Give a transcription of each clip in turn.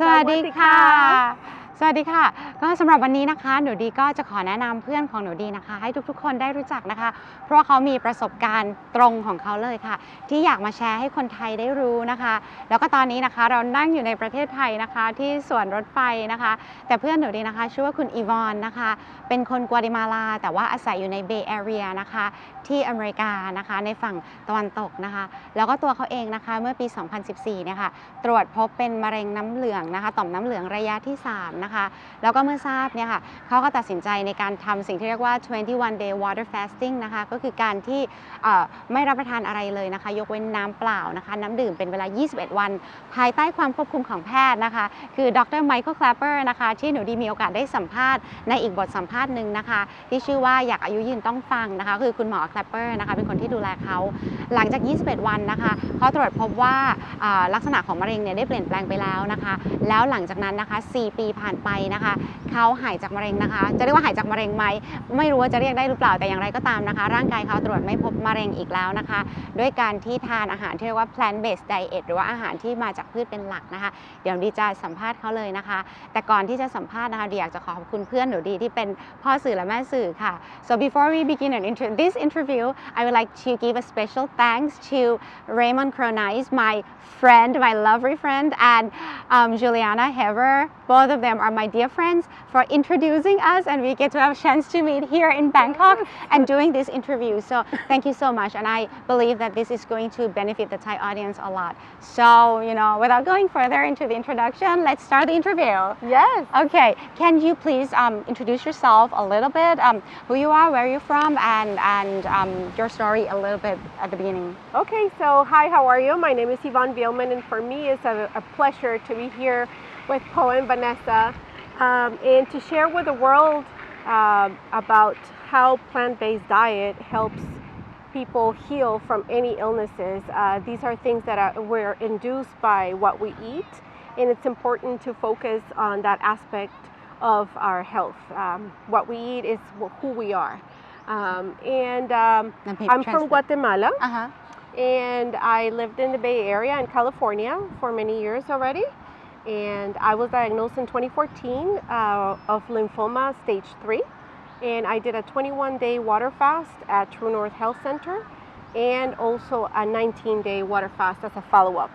สวัสดีค่ะสวัสดีค่ะก็สำหรับวันนี้นะคะหนูดีก็จะขอแนะนำเพื่อนของหนูดีนะคะให้ทุกๆคนได้รู้จักนะคะเพราะเขามีประสบการณ์ตรงของเขาเลยค่ะที่อยากมาแชร์ให้คนไทยได้รู้นะคะแล้วก็ตอนนี้นะคะเรานั่งอยู่ในประเทศไทยนะคะที่สวนรถไฟนะคะแต่เพื่อนหนูดีนะคะชื่อว่าคุณอีวอนนะคะเป็นคนกัวเตมาลาแต่ว่าอาศัยอยู่ในเบย์แอเรียนะคะที่อเมริกานะคะในฝั่งตะวันตกนะคะแล้วก็ตัวเขาเองนะคะเมื่อปี 2014 เนี่ยค่ะตรวจพบเป็นมะเร็งน้ำเหลืองนะคะต่อมน้ำเหลืองระยะที่ 3 นะคะแล้วก็เมื่อทราบเนี่ยค่ะเขาก็ตัดสินใจในการทำสิ่งที่เรียกว่า 21 day water fasting นะคะก็คือการที่ไม่รับประทานอะไรเลยนะคะยกเว้นน้ำเปล่านะคะน้ำดื่มเป็นเวลา 21 วันภายใต้ความควบคุมของแพทย์นะคะคือดร. ไมเคิล Klaper นะคะที่หนูดีมีโอกาสได้สัมภาษณ์ในอีกบทสัมภาษณ์หนึ่งนะคะที่ชื่อว่าอยากอายุยืนต้องฟังนะคะคือคุณหมอ Klaper นะคะเป็นคนที่ดูแลเขาหลังจาก 21 วันนะคะเขาตรวจพบว่าลักษณะของมะเร็งเนี่ยได้เปลี่ยนแปลงไปแล้วนะคะแล้วหลังจากนั้นนะคะ 4 ปีผ่านไปนะคะเขาหายจากมะเร็งนะคะจะเรียกว่าหายจากมะเร็งไหมไม่รู้ว่าจะเรียกได้หรือเปล่าแต่อย่างไรก็ตามนะคะร่างกายเขาตรวจไม่พบมะเร็งอีกแล้วนะคะด้วยการที่ทานอาหารที่เรียกว่า plant-based diet หรือว่าอาหารที่มาจากพืชเป็นหลักนะคะเดี๋ยวดีจะสัมภาษณ์เขาเลยนะคะแต่ก่อนที่จะสัมภาษณ์นะคะดีอยากจะขอบคุณเพื่อนหนูดีที่เป็นพ่อสื่อและแม่สื่อค่ะ so before we begin this interview I would like to give a special thanks to Raymond Cronais my friend my lovely friend and Juliana Hever both of them are my dear friends for introducing us and we get to have a chance to meet here in Bangkok and doing this interview. So thank you so much and I believe that this is going to benefit the Thai audience a lot. So, without going further into the introduction, let's start the interview. Yes. Okay. Can you please introduce yourself a little bit, who you are, where you're from, and your story a little bit at the beginning? Okay, so hi, how are you? My name is Ivonne Vielman and for me it's a pleasure to be here with Po and Vanessa and to share with the world about how plant-based diet helps people heal from any illnesses. These are things that we're induced by what we eat and it's important to focus on that aspect of our health. What we eat is who we are. I'm from Guatemala and I lived in the Bay Area in California for many years already. And I was diagnosed in 2014 of lymphoma stage 3 and I did a 21-day water fast at TrueNorth Health Center and also a 19-day water fast as a follow-up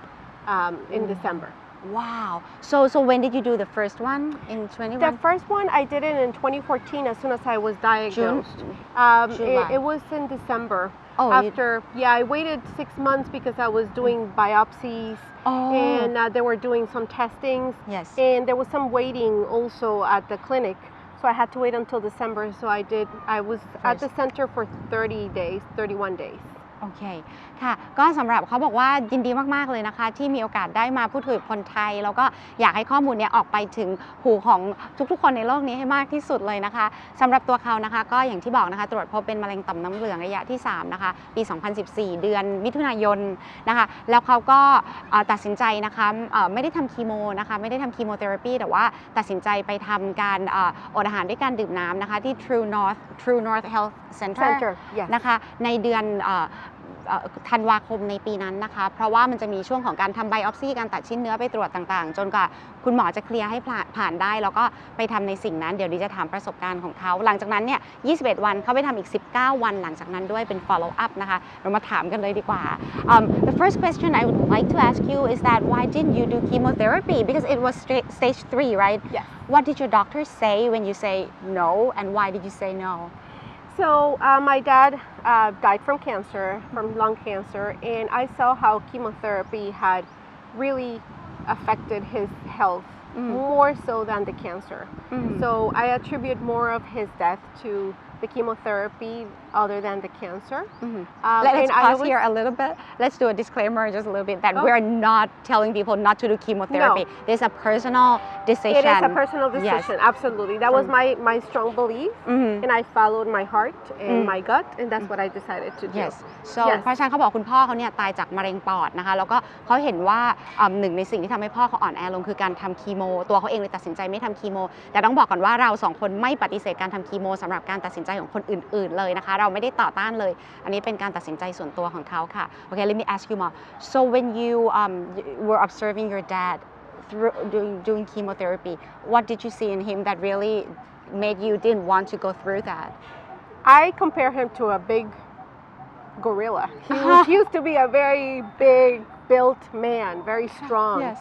in December. Wow. So when did you do the first one in 21? The first one I did it in 2014 as soon as I was diagnosed. It was in December. Oh, I waited 6 months because I was doing biopsies and they were doing some testings. Yes. And there was some waiting also at the clinic. So I had to wait until December. So I was at the center for 31 days. โอเคค่ะก็สำหรับเขาบอกว่ายินดีมากๆเลยนะคะที่มีโอกาสได้มาพูดคุยกับคนไทยแล้วก็อยากให้ข้อมูลนี้ออกไปถึงหูของทุกๆคนในโลกนี้ให้มากที่สุดเลยนะคะสำหรับตัวเขานะคะก็อย่างที่บอกนะคะตรวจพบเป็นมะเร็งต่อมน้ำเหลืองระยะที่ 3 นะคะปี 2014 เดือนมิถุนายนนะคะแล้วเขาก็ตัดสินใจนะคะไม่ได้ทำคีโมนะคะไม่ได้ทำคีโมเทอราปีแต่ว่าตัดสินใจไปทำการอดอาหารด้วยการดื่มน้ำนะคะที่ TrueNorth Health Center นะคะในเดือนธันวาคมในปีนั้นนะคะเพราะว่ามันจะมีช่วงของการทำไบออปซีการตัดชิ้นเนื้อไปตรวจต่างๆจนกว่าคุณหมอจะเคลียร์ให้ผ่านได้แล้วก็ไปทำในสิ่งนั้นเดี๋ยวดิจะถามประสบการณ์ของเขาหลังจากนั้นเนี่ย21 วันเขาไปทำอีก19 วันหลังจากนั้นด้วยเป็น follow up นะคะเรามาถามกันเลยดีกว่า The first question I would like to ask you is that why didn't you do chemotherapy because it was stage 3 right? Yes. What did your doctor say when you say no and why did you say no?So my dad died from cancer, from lung cancer, and I saw how chemotherapy had really affected his health more so than the cancer. So I attribute more of his death to the chemotherapy other than the cancer. Let's pause here a little bit. Let's do a disclaimer just a little bit that we're not telling people not to do chemotherapy. No. This is a personal decision. It is a personal decision, absolutely. That was my strong belief and I followed my heart and my gut and that's what I decided to do. Yes. So เพราะฉะนั้นเขาบอกคุณพ่อเขาเนี่ยตายจากมะเร็งปอดนะคะแล้วก็เขาเห็นว่าหนึ่งในสิ่งที่ทำให้พ่อเขาอ่อนแอลงคือการทำคีโมตัวเขาเองเลยตัดสินใจไม่ทำคีโมแต่ต้องบอกก่อนว่าเรา2 คนไม่ปฏิเสธการทำคีโมสำหรับการตัดสินใจของคนอื่นๆเลยนะคะเราไม่ได้ต่อต้านเลยอันนี้เป็นการตัดสินใจส่วนตัวของเขาค่ะ Okay, let me ask you more. So when you were observing your dad through doing chemotherapy, what did you see in him that really made you didn't want to go through that? I compare him to a big gorilla. He used to be a very big built man, very strong Yes.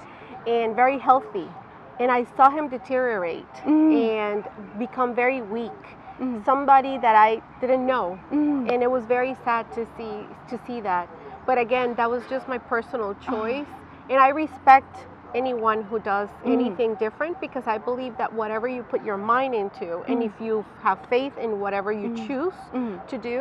and very healthy. And I saw him deteriorate and become very weak. Somebody that I didn't know. And it was very sad to see that. But again, that was just my personal choice. And I respect anyone who does anything different because I believe that whatever you put your mind into and if you have faith in whatever you choose to do,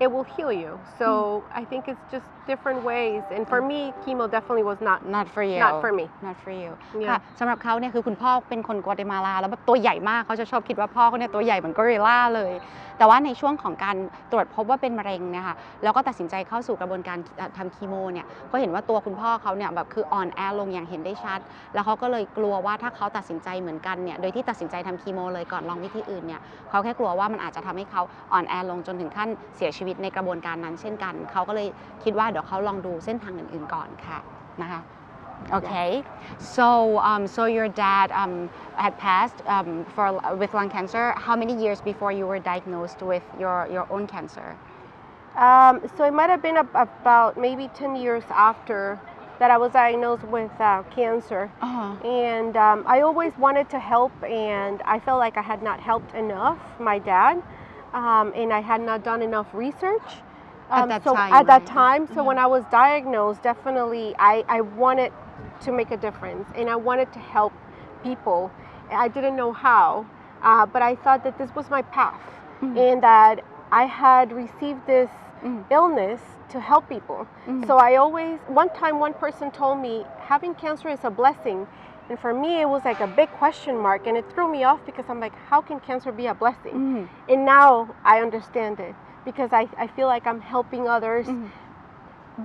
it will heal you. So I think it's just different ways. And for me, chemo definitely was not for you not for me. not for you Yeah. ค่ะสำหรับเขาเนี่ยคือคุณพ่อเป็นคนกัวเตมาลาแล้วแบบตัวใหญ่มากเขาจะชอบคิดว่าพ่อเขาเนี่ยตัวใหญ่เหมือนกอริลลาเลยแต่ว่าในช่วงของการตรวจพบว่าเป็นมะเร็งเนี่ยค่ะแล้วก็ตัดสินใจเข้าสู่กระบวนการทำคีโมเนี่ยก็เห็นว่าตัวคุณพ่อเขาเนี่ยแบบคืออ่อนแอลงอย่างเห็นได้ชัดแล้วเขาก็เลยกลัวว่าถ้าเขาตัดสินใจเหมือนกันเนี่ยโดยที่ตัดสินใจทำคีโมเลยก่อนลองวิธีอื่นเนี่ยเขาแค่กลัวว่ามันอาจจะทำให้เขาอ่อนแอลงจนถึงขั้นเสียชีวิตในกระบวนการนั้นเช่นกันเขาก็เลยคิดว่าเดี๋ยวเขาลองดูเส้นทางอื่นๆก่อนค่ะนะคะ Okay, so your dad had passed with lung cancer. How many years before you were diagnosed with your own cancer? So it might have been about maybe 10 years after that I was diagnosed with cancer. And I always wanted to help, and I felt like I had not helped enough my dad, and I had not done enough research. At that time, so when I was diagnosed, definitely I wanted to make a difference, and I wanted to help people. I didn't know how, but I thought that this was my path, and that I had received this illness to help people. So I always, one time one person told me having cancer is a blessing, and for me it was like a big question mark, and it threw me off because I'm like, how can cancer be a blessing? And now I understand it because I feel like I'm helping others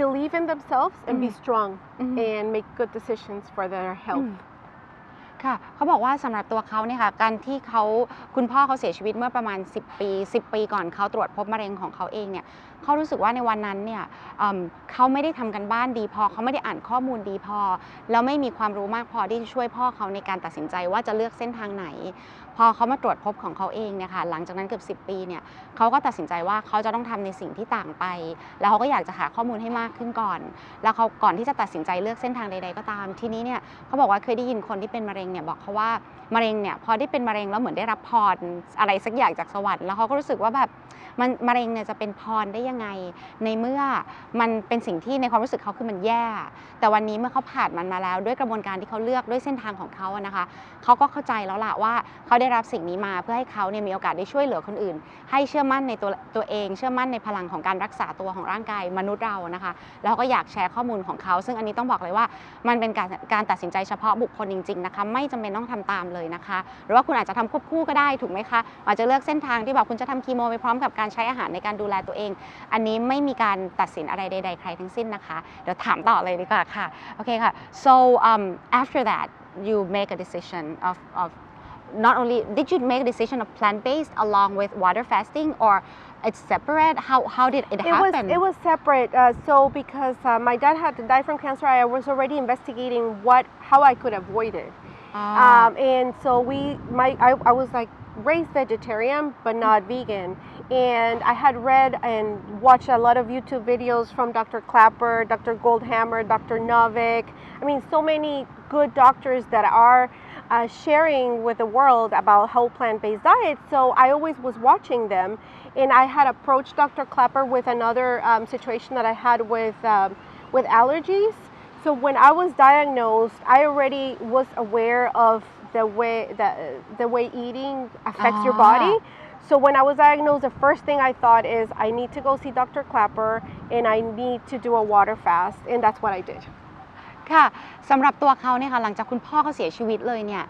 believe in themselves and be strong and make good decisions for their health. ค่ะเขาบอกว่าสำหรับตัวเขาเนี่ยค่ะการที่คุณพ่อเขาเสียชีวิตเมื่อประมาณ10 ปีก่อนเขาตรวจพบมะเร็งของเขาเองเนี่ยเขารู้สึกว่าในวันนั้นเนี่ยเขาไม่ได้ทำกันบ้านดีพอเขาไม่ได้อ่านข้อมูลดีพอแล้วไม่มีความรู้มากพอที่จะช่วยพ่อเขาในการตัดสินใจว่าจะเลือกเส้นทางไหนพอเขามาตรวจพบของเขาเองเนี่ยค่ะหลังจากนั้นเกือบ10 ปีเนี่ยเขาก็ตัดสินใจว่าเขาจะต้องทำในสิ่งที่ต่างไปแล้วเขาก็อยากจะหาข้อมูลให้มากขึ้นก่อนแล้วเขาก่อนที่จะตัดสินใจเลือกเส้นทางใดๆก็ตามทีนี้เนี่ยเขาบอกว่าเคยได้ยินคนที่เป็นมะเร็งเนี่ยบอกเขาว่ามะเร็งเนี่ยพอได้เป็นมะเร็งแล้วเหมือนได้รับพรอะไรสักอย่างจากสวรรค์แล้วเขาก็รู้สึกว่าแบบมะเร็งเนี่ยจะเป็นพรได้ยังไงในเมื่อมันเป็นสิ่งที่ในความรู้สึกเขาคือมันแย่แต่วันนี้เมื่อเขาผ่านมันมาแล้วด้วยกระบวนการที่เขาเลือกด้วยเส้นทางของเขาอะนะคะเขาก็เข้าใจแล้วล่ะว่าเขาได้รับสิ่งนี้มาเพื่อให้เขาเนี่ยมีโอกาสได้ช่วยเหลือคนอื่นให้เชื่อมั่นในตัวเองเชื่อมั่นในพลังของการรักษาตัวของร่างกายมนุษย์เรานะคะแล้วก็อยากแชร์ข้อมูลของเขาซึ่งอันนี้ต้องบอกเลยว่ามันเป็นการตัดสินใจเฉพาะบุคคลจริงๆนะคะไม่จำเป็นต้องทำตามเลยนะคะหรือว่าคุณอาจจะทำควบคู่ก็ได้ถูกไหมคะอาจจะเลือกเส้นทางที่แบบคุณจะทำคีโมไปพร้อมกับการใช้อาหารในการดูแลตัวเองอันนี้ไม่มีการตัดสินอะไรใดๆใครทั้งสิ้นนะคะเดี๋ยวถามต่อเลยดีกว่าค่ะโอเคค่ะ so after that you make a decision of not only did you make a decision of plant-based along with water fasting or it's separate how did it happen it was separate so because my dad had to die from cancer I was already investigating how I could avoid it and so I was like raised vegetarian but not vegan and I had read and watched a lot of YouTube videos from Dr. Klaper, Dr. Goldhammer, Dr. Novick. I mean, so many good doctors that are sharing with the world about whole plant-based diet. So I always was watching them, and I had approached Dr. Klaper with another situation that I had with allergies. So when I was diagnosed, I already was aware of the way eating affects your body. So when I was diagnosed, the first thing I thought is I need to go see Dr. Klaper and I need to do a water fast, and that's what I did. ค่ะสำหรับตัวเขาเนี่ยค่ะหลังจากคุณพ่อเขาเสียชีวิตเลยเนี่ย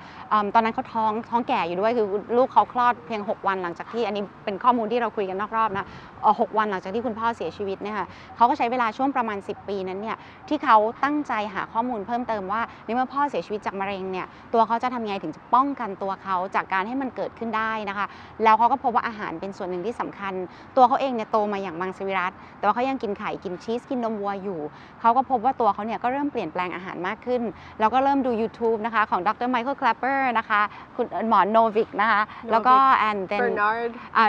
ตอนนั้นเขาท้องแก่อยู่ด้วยคือลูกเขาคลอดเพียง6 วันหลังจากที่อันนี้เป็นข้อมูลที่เราคุยกันนอกรอบนะ6 วันหลังจากที่คุณพ่อเสียชีวิตเนี่ยค่ะเขาก็ใช้เวลาช่วงประมาณ10 ปีนั้นเนี่ยที่เขาตั้งใจหาข้อมูลเพิ่มเติมว่าในเมื่อพ่อเสียชีวิตจากมะเร็งเนี่ยตัวเขาจะทำยังไงถึงจะป้องกันตัวเขาจากการให้มันเกิดขึ้นได้นะคะแล้วเขาก็พบว่าอาหารเป็นส่วนหนึ่งที่สำคัญตัวเขาเองเนี่ยโตมาอย่างมังสวิรัติแต่ว่าเขายังกินไข่กินชีสกินนมวัวอยู่เขาก็พบว่าตัวเขาเนี่ยก็เริ่มเปลี่ยนแปล งอาหารมากขึ้นแล้วก็เริ่มดู YouTube นะคะของดร. Michael Klaper นะคะคุณหมอโนวิกนะคะแล้วก็ and then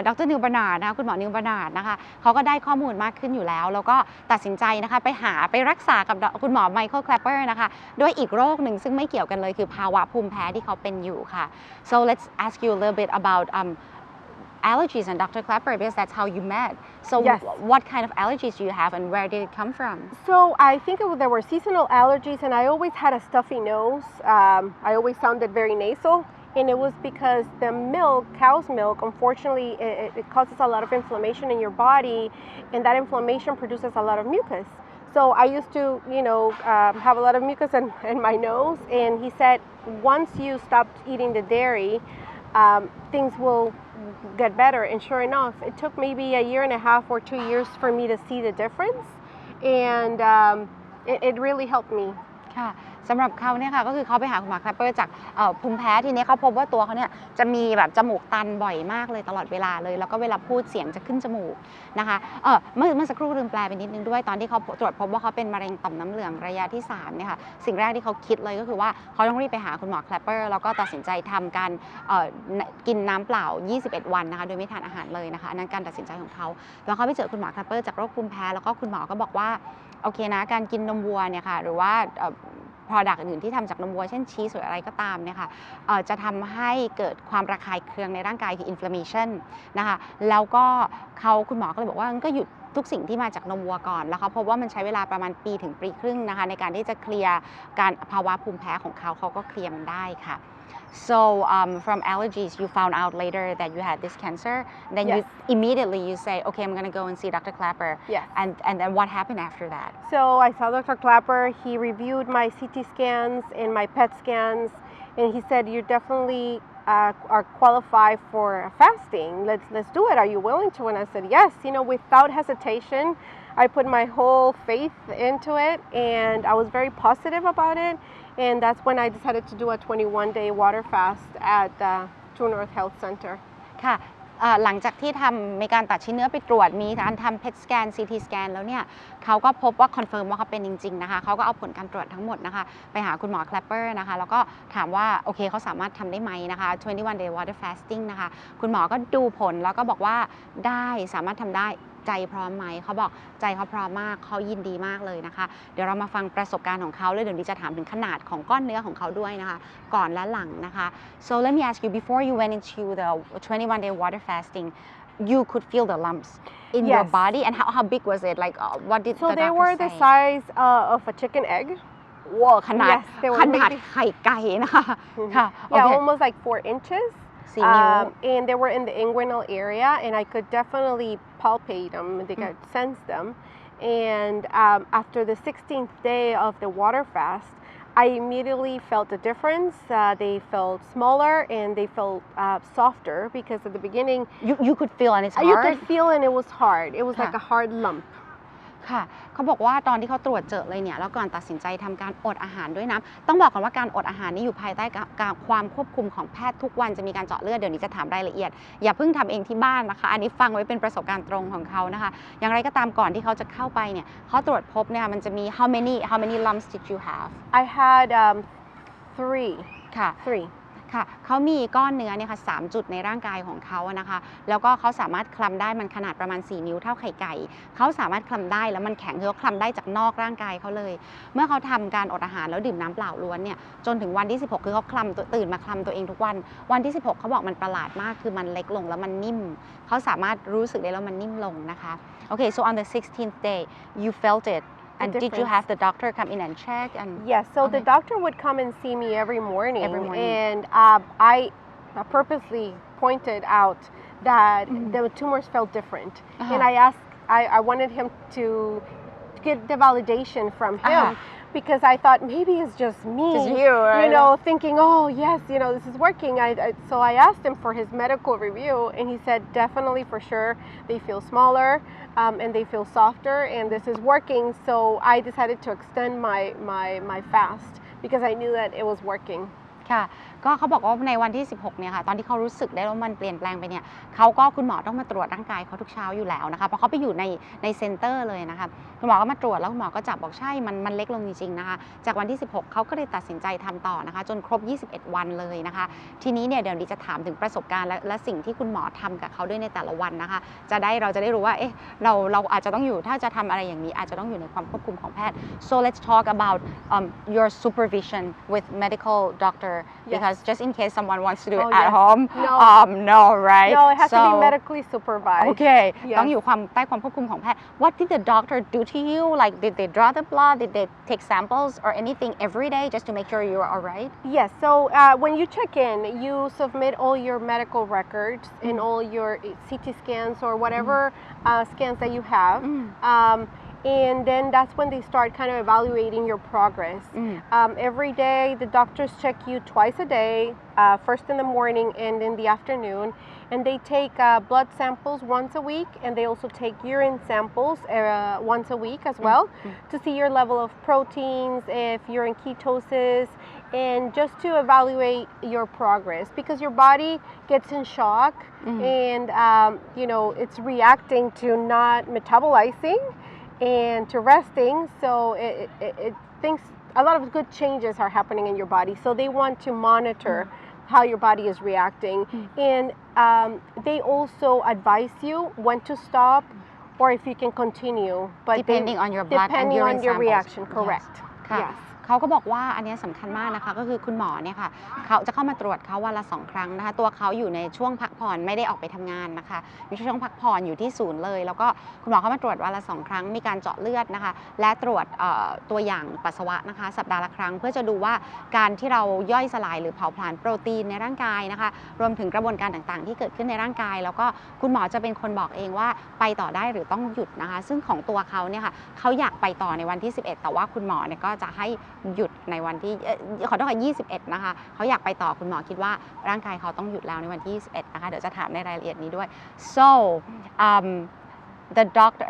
ดร. นิวบาร์นาร์ดนะคะคุณหมอนิวบาร์นาร์ดนะคะเขาก็ได้ข้อมูลมากขึ้นอยู่แล้วแล้วก็ตัดสินใจนะคะไปรักษากับคุณหมอ Michael Klaper นะคะด้วยอีกโรคหนึ่งซึ่งไม่เกี่ยวกันเลยคือภาวะภูมิแพ้ที่เขาเป็นอยู่ค่ะ so let's ask you a little bit about allergies and Dr. Klaper because that's how you met. So Yes. what kind of allergies do you have and where did it come from? So I think there were seasonal allergies, and I always had a stuffy nose. I always sounded very nasal, and it was because the milk, cow's milk, unfortunately, it causes a lot of inflammation in your body, and that inflammation produces a lot of mucus. So I used to, have a lot of mucus in my nose, and he said once you stop eating the dairy, things will get better. And sure enough, it took maybe a year and a half or 2 years for me to see the difference, and it really helped me. ค่ะสำหรับเขาเนี่ยค่ะก็คือเขาไปหาคุณหมอ Klaper จากภูมิแพ้ทีนี้เขาพบว่าตัวเขาเนี่ยจะมีแบบจมูกตันบ่อยมากเลยตลอดเวลาเลยแล้วก็เวลาพูดเสียงจะขึ้นจมูกนะคะเมื่อสักครู่ลืมแปลไปนิดนึงด้วยตอนที่เขาตรวจพบว่าเขาเป็นมะเร็งต่อมน้ำเหลืองระยะที่3เนี่ยค่ะสิ่งแรกที่เขาคิดเลยก็คือว่าเขาต้องรีบไปหาคุณหมอ Klaper แล้วก็ตัดสินใจทำการกินน้ำเปล่า21วันนะคะโดยไม่ทานอาหารเลยนะคะอันนั้นการตัดสินใจของเขาแล้วเขาไปเจอคุณหมอ Klaper จากโรคภูมิแพ้แล้วก็คุณหมอก็บอกว่าโอเคนะการกินนมวัวเนี่ยค่ะหรือว่าproduct อื่นที่ทำจากนมวัวเช่นชีสหรืออะไรก็ตามเนี่ยค่ะจะทำให้เกิดความระคายเคืองในร่างกายคือ inflammation นะคะแล้วก็คุณหมอก็เลยบอกว่าก็หยุดทุกสิ่งที่มาจากนมวัวก่อนแล้วเขาพบว่ามันใช้เวลาประมาณปีถึงปีครึ่งนะคะในการที่จะเคลียร์การภาวะภูมิแพ้ของเขาก็เคลียร์มันได้ค่ะ So from allergies, you found out later that you had this cancer. Then Yes. you immediately say, okay, I'm going to go and see Dr. Klaper. Yes. And then what happened after that? So I saw Dr. Klaper. He reviewed my CT scans and my PET scans, and he said, "You definitely are qualified for fasting. Let's do it. Are you willing to?" And I said, "Yes." Without hesitation, I put my whole faith into it, and I was very positive about it. And that's when I decided to do a 21-day water fast at the TrueNorth Health Center. ค่ะหลังจากที่มีการตัดชิ้นเนื้อไปตรวจมีการทำ PET scan CT scan แล้วเนี่ยเขาก็พบว่าคอนเฟิร์มว่าเขาเป็นจริงๆนะคะเขาก็เอาผลการตรวจทั้งหมดนะคะไปหาคุณหมอ Klaper นะคะแล้วก็ถามว่าโอเคเขาสามารถทำได้ไหมนะคะ21 day water fasting นะคะคุณหมอก็ดูผลแล้วก็บอกว่าได้สามารถทำได้ใจพร้อมไหมเขาบอกใจเขาพร้อมมากเขายินดีมากเลยนะคะเดี๋ยวเรามาฟังประสบการณ์ของเขาเลยเดี๋ยวนี้จะถามถึงขนาดของก้อนเนื้อของเขาด้วยนะคะก่อนและหลังนะคะ so let me ask you before you went into the 21-day water fasting you could feel the lumps in Yes. your body and how big was it like what did So the they doctor were say the size of a chicken egg. ว้าวขนาด Yes, they were ขนาด maybe- ไข่ไก่นะคะค่ะ Yeah, โอเค almost like 4 inches. 4 นิ้ว And they were in the inguinal area, and I could definitely palpate them. They could sense them. And after the 16th day of the water fast, I immediately felt the difference. They felt smaller and they felt softer because at the beginning, you could feel and it's you hard could feel and it was hard. It was like Huh. a hard lump. ค่ะเขาบอกว่าตอนที่เขาตรวจเจอเลยเนี่ยแล้วก่อนตัดสินใจทำการอดอาหารด้วยน้ำต้องบอกก่อนว่าการอดอาหารนี่อยู่ภายใต้การความควบคุมของแพทย์ทุกวันจะมีการเจาะเลือดเดี๋ยวนี้จะถามรายละเอียดอย่าเพิ่งทำเองที่บ้านนะคะอันนี้ฟังไว้เป็นประสบการณ์ตรงของเขานะคะอย่างไรก็ตามก่อนที่เขาจะเข้าไปเนี่ยเขาตรวจพบเนี่ยมันจะมี how many lumps did you have I had 3. ค่ะ 3. ค่ะเขามีก้อนเนื้อเนี่ยค่ะ3จุดในร่างกายของเขานะคะแล้วก็เขาสามารถคลำได้มันขนาดประมาณ4นิ้วเท่าไข่ไก่เขาสามารถคลำได้แล้วมันแข็งคือเขาคลำได้จากนอกร่างกายเขาเลยเมื่อเขาทำการอดอาหารแล้วดื่มน้ำเปล่าล้วนเนี่ยจนถึงวันที่16คือเขาตื่นมาคลำตัวเองทุกวันที่16เขาบอกมันประหลาดมากคือมันเล็กลงแล้วมันนิ่มเขาสามารถรู้สึกได้แล้วมันนิ่มลงนะคะโอเค so on the 16th day you felt it and did you have the doctor come in and check and Yes, so Okay. the doctor would come and see me every morning. Every morning. And I purposely pointed out that the tumors felt different. And I wanted him to get the validation from him because I thought maybe it's just me, Just you, right? thinking, oh yes, this is working. So I asked him for his medical review, and he said definitely for sure they feel smaller and they feel softer, and this is working. So I decided to extend my fast because I knew that it was working. ค่ะก็เขาบอกว่าในวันที่ 16 เนี่ยค่ะตอนที่เขารู้สึกได้ว่ามันเปลี่ยนแปลงไปเนี่ยเขาก็คุณหมอต้องมาตรวจร่างกายเขาทุกเช้าอยู่แล้วนะคะเพราะเขาไปอยู่ในเซ็นเตอร์เลยนะคะคุณหมอก็มาตรวจแล้วคุณหมอก็จับบอกใช่มันเล็กลงจริงๆนะคะจากวันที่ 16 เขาก็เลยตัดสินใจทำต่อนะคะจนครบ 21 วันเลยนะคะทีนี้เนี่ยเดี๋ยวดิจะถามถึงประสบการณ์และสิ่งที่คุณหมอทำกับเขาด้วยในแต่ละวันนะคะเราจะได้รู้ว่าเอ๊ะเราอาจจะต้องอยู่ถ้าจะทำอะไรอย่างนี้อาจจะต้องอยู่ในความควบคุมของแพทย์ so let's talk about your supervision with medical doctor because just in case someone wants to do it at home no right no it has to be medically supervised okay ต้องอยู่ใต้ความควบคุมของแพทย์ what did the doctor do to you like did they draw the blood did they take samples or anything every day just to make sure you're alright yes so when you check in you submit all your medical records and all your CT scans or whatever scans that you have and then that's when they start kind of evaluating your progress. Every day, the doctors check you twice a day, first in the morning and in the afternoon, and they take blood samples once a week, and they also take urine samples once a week as well to see your level of proteins, if you're in ketosis, and just to evaluate your progress because your body gets in shock and it's reacting to not metabolizing.And to resting, so it thinks a lot of good changes are happening in your body. So they want to monitor how your body is reacting, and they also advise you when to stop or if you can continue. But depending on your blood and urine on your samples. reaction, correct? Yes. เขาก็บอกว่าอันนี้สำคัญมากนะคะก็คือคุณหมอเนี่ยค่ะเขาจะเข้ามาตรวจเขาวันละ2 ครั้งนะคะตัวเขาอยู่ในช่วงพักผ่อนไม่ได้ออกไปทำงานนะคะอยู่ช่วงพักผ่อนอยู่ที่ศูนย์เลยแล้วก็คุณหมอเข้ามาตรวจวันละ2 ครั้งมีการเจาะเลือดนะคะและตรวจตัวอย่างปัสสาวะนะคะสัปดาห์ละครั้งเพื่อจะดูว่าการที่เราย่อยสลายหรือเผาผลาญโปรตีนในร่างกายนะคะรวมถึงกระบวนการต่างๆที่เกิดขึ้นในร่างกายแล้วก็คุณหมอจะเป็นคนบอกเองว่าไปต่อได้หรือต้องหยุดนะคะซึ่งของตัวเขาเนี่ยค่ะเขาอยากไปต่อในวันที่11แต่ว่าคุณหมอเนี่ยก็จะให้หยุดในวันที่ขอโทษค่ะ21นะคะเขาอยากไปต่อคุณหมอคิดว่าร่างกายเขาต้องหยุดแล้วในวันที่21นะคะเดี๋ยวจะถามในรายละเอียดนี้ด้วย so the doctor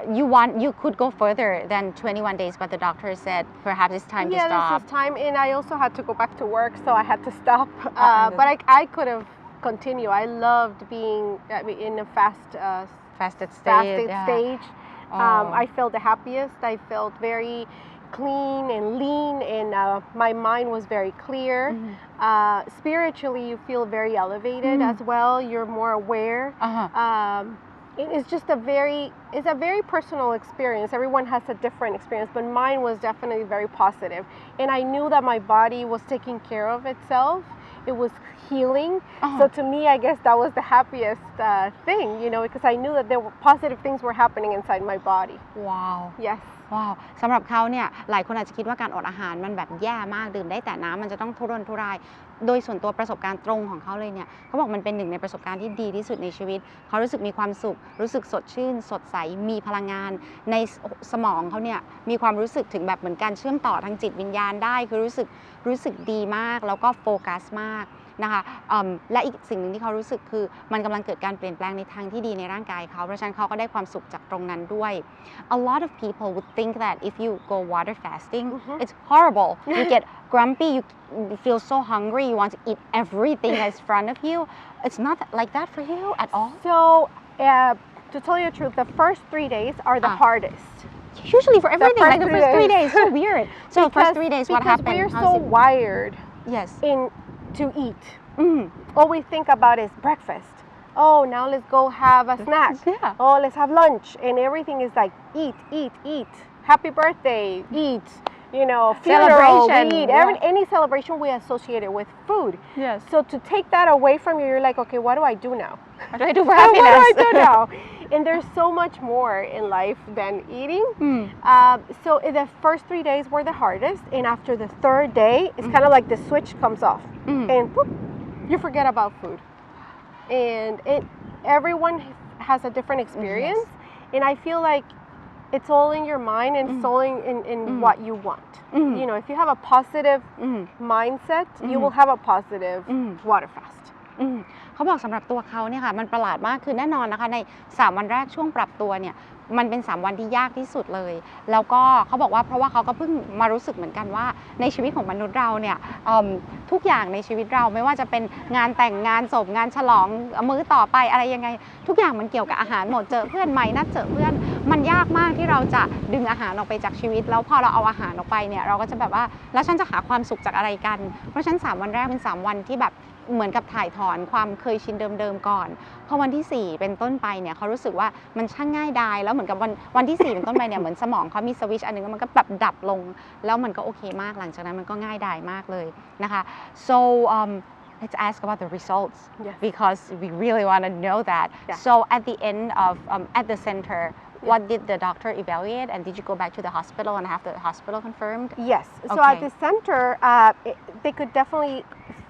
you could go further than 21 days but the doctor said perhaps it's time to stop this is time and I also had to go back to work so I had to stop but I could have continued I loved being in a fasted stage I felt the happiest I felt very clean and lean and my mind was very clear spiritually you feel very elevated as well you're more aware it's just it's a very personal experience everyone has a different experience but mine was definitely very positive and I knew that my body was taking care of itself it was healing so to me I guess that was the happiest thing because I knew that there were positive things were happening inside my body wow yesว้าวสำหรับเขาเนี่ยหลายคนอาจจะคิดว่าการอดอาหารมันแบบแย่มากดื่มได้แต่น้ำมันจะต้องทุรนทุรายโดยส่วนตัวประสบการณ์ตรงของเขาเลยเนี่ยเขาบอกมันเป็นหนึ่งในประสบการณ์ที่ดีที่สุดในชีวิตเขารู้สึกมีความสุขรู้สึกสดชื่นสดใสมีพลังงานในสมองเขาเนี่ยมีความรู้สึกถึงแบบเหมือนการเชื่อมต่อทางจิตวิญญาณได้คือรู้สึกดีมากแล้วก็โฟกัสมากนะคะและอีกสิ่งหนึ่งที่เขารู้สึกคือมันกำลังเกิดการเปลี่ยนแปลงในทางที่ดีในร่างกายเขาเพราะฉะนั้นเขาก็ได้ความสุขจากตรงนั้นด้วย A lot of people would think that if you go water fasting it's horrible you get grumpy you feel so hungry you want to eat everything that's in front of you it's not like that for you at all so to tell you the truth the first 3 days are the hardest usually for everything like the first 3 days so weird so first 3 days what happened because we're so wired yes to eat all we think about is breakfast oh now let's go have a snack oh let's have lunch and everything is like eat happy birthday eat funeral we eat any celebration we associate it with food yes so to take that away from you you're like okay what do I do now what do I do for happiness what do I do now and there's so much more in life than eating so the first 3 days were the hardest and after the 3rd day it's kind of like the switch comes off and whoop, you forget about food and everyone has a different experience and I feel like it's all in your mind and it's all in what you want if you have a positive mindset you will have a positive water fast อืมเขาบอกสำหรับตัวเขาเนี่ยค่ะมันประหลาดมากคือแน่นอนนะคะใน3วันแรกช่วงปรับตัวเนี่ยมันเป็น3วันที่ยากที่สุดเลยแล้วก็เขาบอกว่าเพราะว่าเขาก็เพิ่งมารู้สึกเหมือนกันว่าในชีวิตของมนุษย์เราเนี่ยทุกอย่างในชีวิตเราไม่ว่าจะเป็นงานแต่งงานศพงานฉลองมื้อต่อไปอะไรยังไงทุกอย่างมันเกี่ยวกับอาหารหมดเจอเพื่อนใหม่นัดเจอเพื่อนมันยากมากที่เราจะดึงอาหารออกไปจากชีวิตแล้วพอเราเอาอาหารออกไปเนี่ยเราก็จะแบบว่าแล้วฉันจะหาความสุขจากอะไรกันเพราะฉะนั้น3วันแรกเป็น3วันที่แบบเหมือนกับถ่ายถอนความเคยชินเดิมๆก่อนพอวันที่4เป็นต้นไปเนี่ยเขารู้สึกว่ามันช่างง่ายดายแล้วเหมือนกับวันที่4เป็นต้นไปเนี่ยเหมือนสมองเขามีสวิตช์อันนึงมันก็แบบดับลงแล้วมันก็โอเคมากหลังจากนั้นมันก็ง่ายดายมากเลยนะคะ so let's ask about the results because we really want to know that so at the end of at the center what did the doctor evaluate and did you go back to the hospital and have the hospital confirmed Yes. So at the center, they could definitely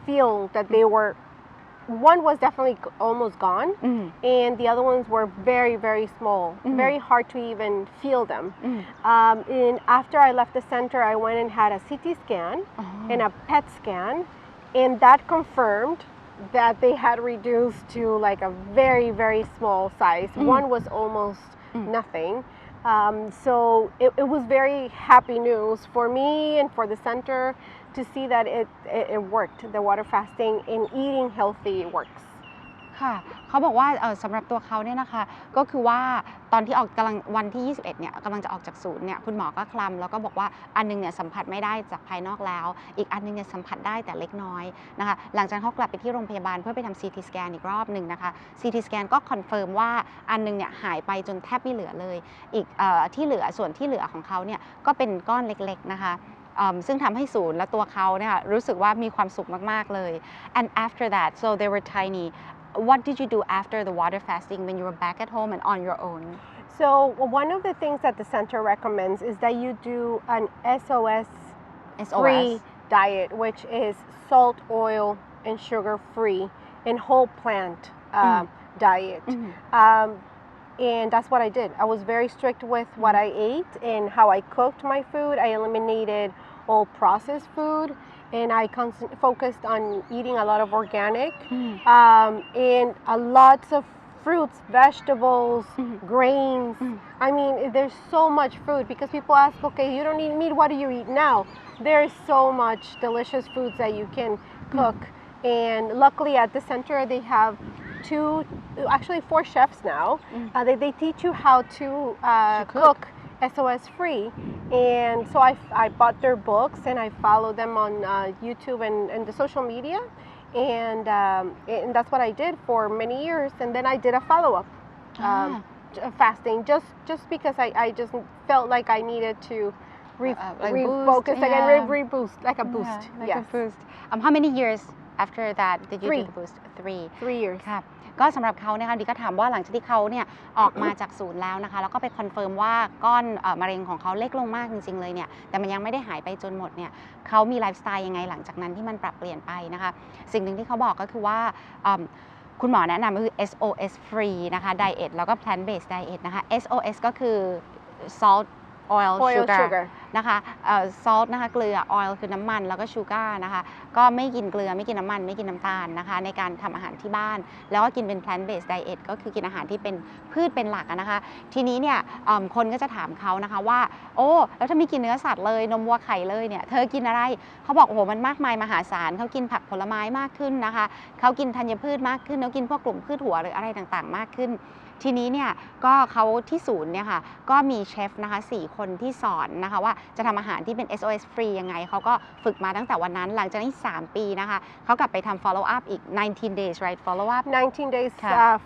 feel that they were. One was definitely almost gone, and the other ones were very, very small, very hard to even feel them. And after I left the center, I went and had a CT scan and a PET scan, and that confirmed that they had reduced to like a very, very small size. One was almost nothing. So it was very happy news for me and for the center to see that it worked, the water fasting and eating healthy works. ค่ะเขาบอกว่าสำหรับตัวเขาเนี่ยนะคะก็คือว่าตอนที่ออกกำลังวันที่21เนี่ยกำลังจะออกจากศูนย์เนี่ยคุณหมอก็คลำแล้วก็บอกว่าอันนึงเนี่ยสัมผัสไม่ได้จากภายนอกแล้วอีกอันนึงเนี่ยสัมผัสได้แต่เล็กน้อยนะคะหลังจากเขากลับไปที่โรงพยาบาลเพื่อไปทำ CT scan อีกรอบหนึ่งนะคะ CT scan ก็คอนเฟิร์มว่าอันนึงเนี่ยหายไปจนแทบไม่เหลือเลยอีกที่เหลือส่วนที่เหลือของเขาเนี่ยก็เป็นก้อนเล็กๆนะคะซึ่งทำให้ศูนย์และตัวเขาเนี่ยรู้สึกว่ามีความสุขมากๆเลย and after that so they were tiny what did you do after the water fasting when you were back at home and on your own So one of the things that the center recommends is that you do an SOS free diet, which is salt, oil, and sugar free and whole plant diet. And that's what I did. I was very strict with what I ate and how I cooked my food. I eliminated all processed food, and I focused on eating a lot of organic and lots of fruits, vegetables, grains. I mean, there's so much food because people ask, okay, you don't eat meat, what do you eat now? There is so much delicious foods that you can cook. And luckily at the center, they have actually 4 chefs now. They teach you how to cook SOS free. And so I bought their books and I follow them on YouTube and the social media. And that's what I did for many years. And then I did a follow-up fasting just because I just felt like I needed to refocus again, reboost, like a boost. Like a boost. How many years after that did you do the boost? 3 years. ครับก็สำหรับเขาเนี่ยค่ะดิก็ถามว่าหลังจากที่เขาเนี่ยออกมาจากศูนย์แล้วนะคะแล้วก็ไปคอนเฟิร์มว่าก้อนมะเร็งของเขาเล็กลงมากจริงๆเลยเนี่ยแต่มันยังไม่ได้หายไปจนหมดเนี่ยเขามีไลฟ์สไตล์ยังไงหลังจากนั้นที่มันปรับเปลี่ยนไปนะคะสิ่งหนึ่งที่เขาบอกก็คือว่าคุณหมอแนะนำก็คือ SOS free นะคะ diet แล้วก็ plant-based diet นะคะ SOS ก็คือ salt oil sugar นะคะ salt นะคะเกลือ oil คือน้ำมันแล้วก็ sugar นะคะก็ไม่กินเกลือไม่กินน้ำมันไม่กินน้ำตาลนะคะในการทำอาหารที่บ้านแล้วก็กินเป็น plant-based diet ก็คือกินอาหารที่เป็นพืชเป็นหลักนะคะทีนี้เนี่ยคนก็จะถามเขานะคะว่าโอ้แล้วถ้าไม่กินเนื้อสัตว์เลยนมวัวไข่เลยเนี่ยเธอกินอะไรเขาบอกโอ้โหมันมากมายมหาศาลเขากินผักผลไม้มากขึ้นนะคะเขากินธัญพืชมากขึ้นเขากินพวกกลุ่มพืชหัวหรืออะไรต่างๆมากขึ้นทีนี้เนี่ยก็เขาที่ศูนย์เนี่ยค่ะก็มีเชฟนะคะ4 คนที่สอนนะคะว่าจะทำอาหารที่เป็น SOS free ยังไงเขาก็ฝึกมาตั้งแต่วันนั้นหลังจากนี้3 ปีนะคะเขากลับไปทำ follow up อีก19 days right follow up 19 days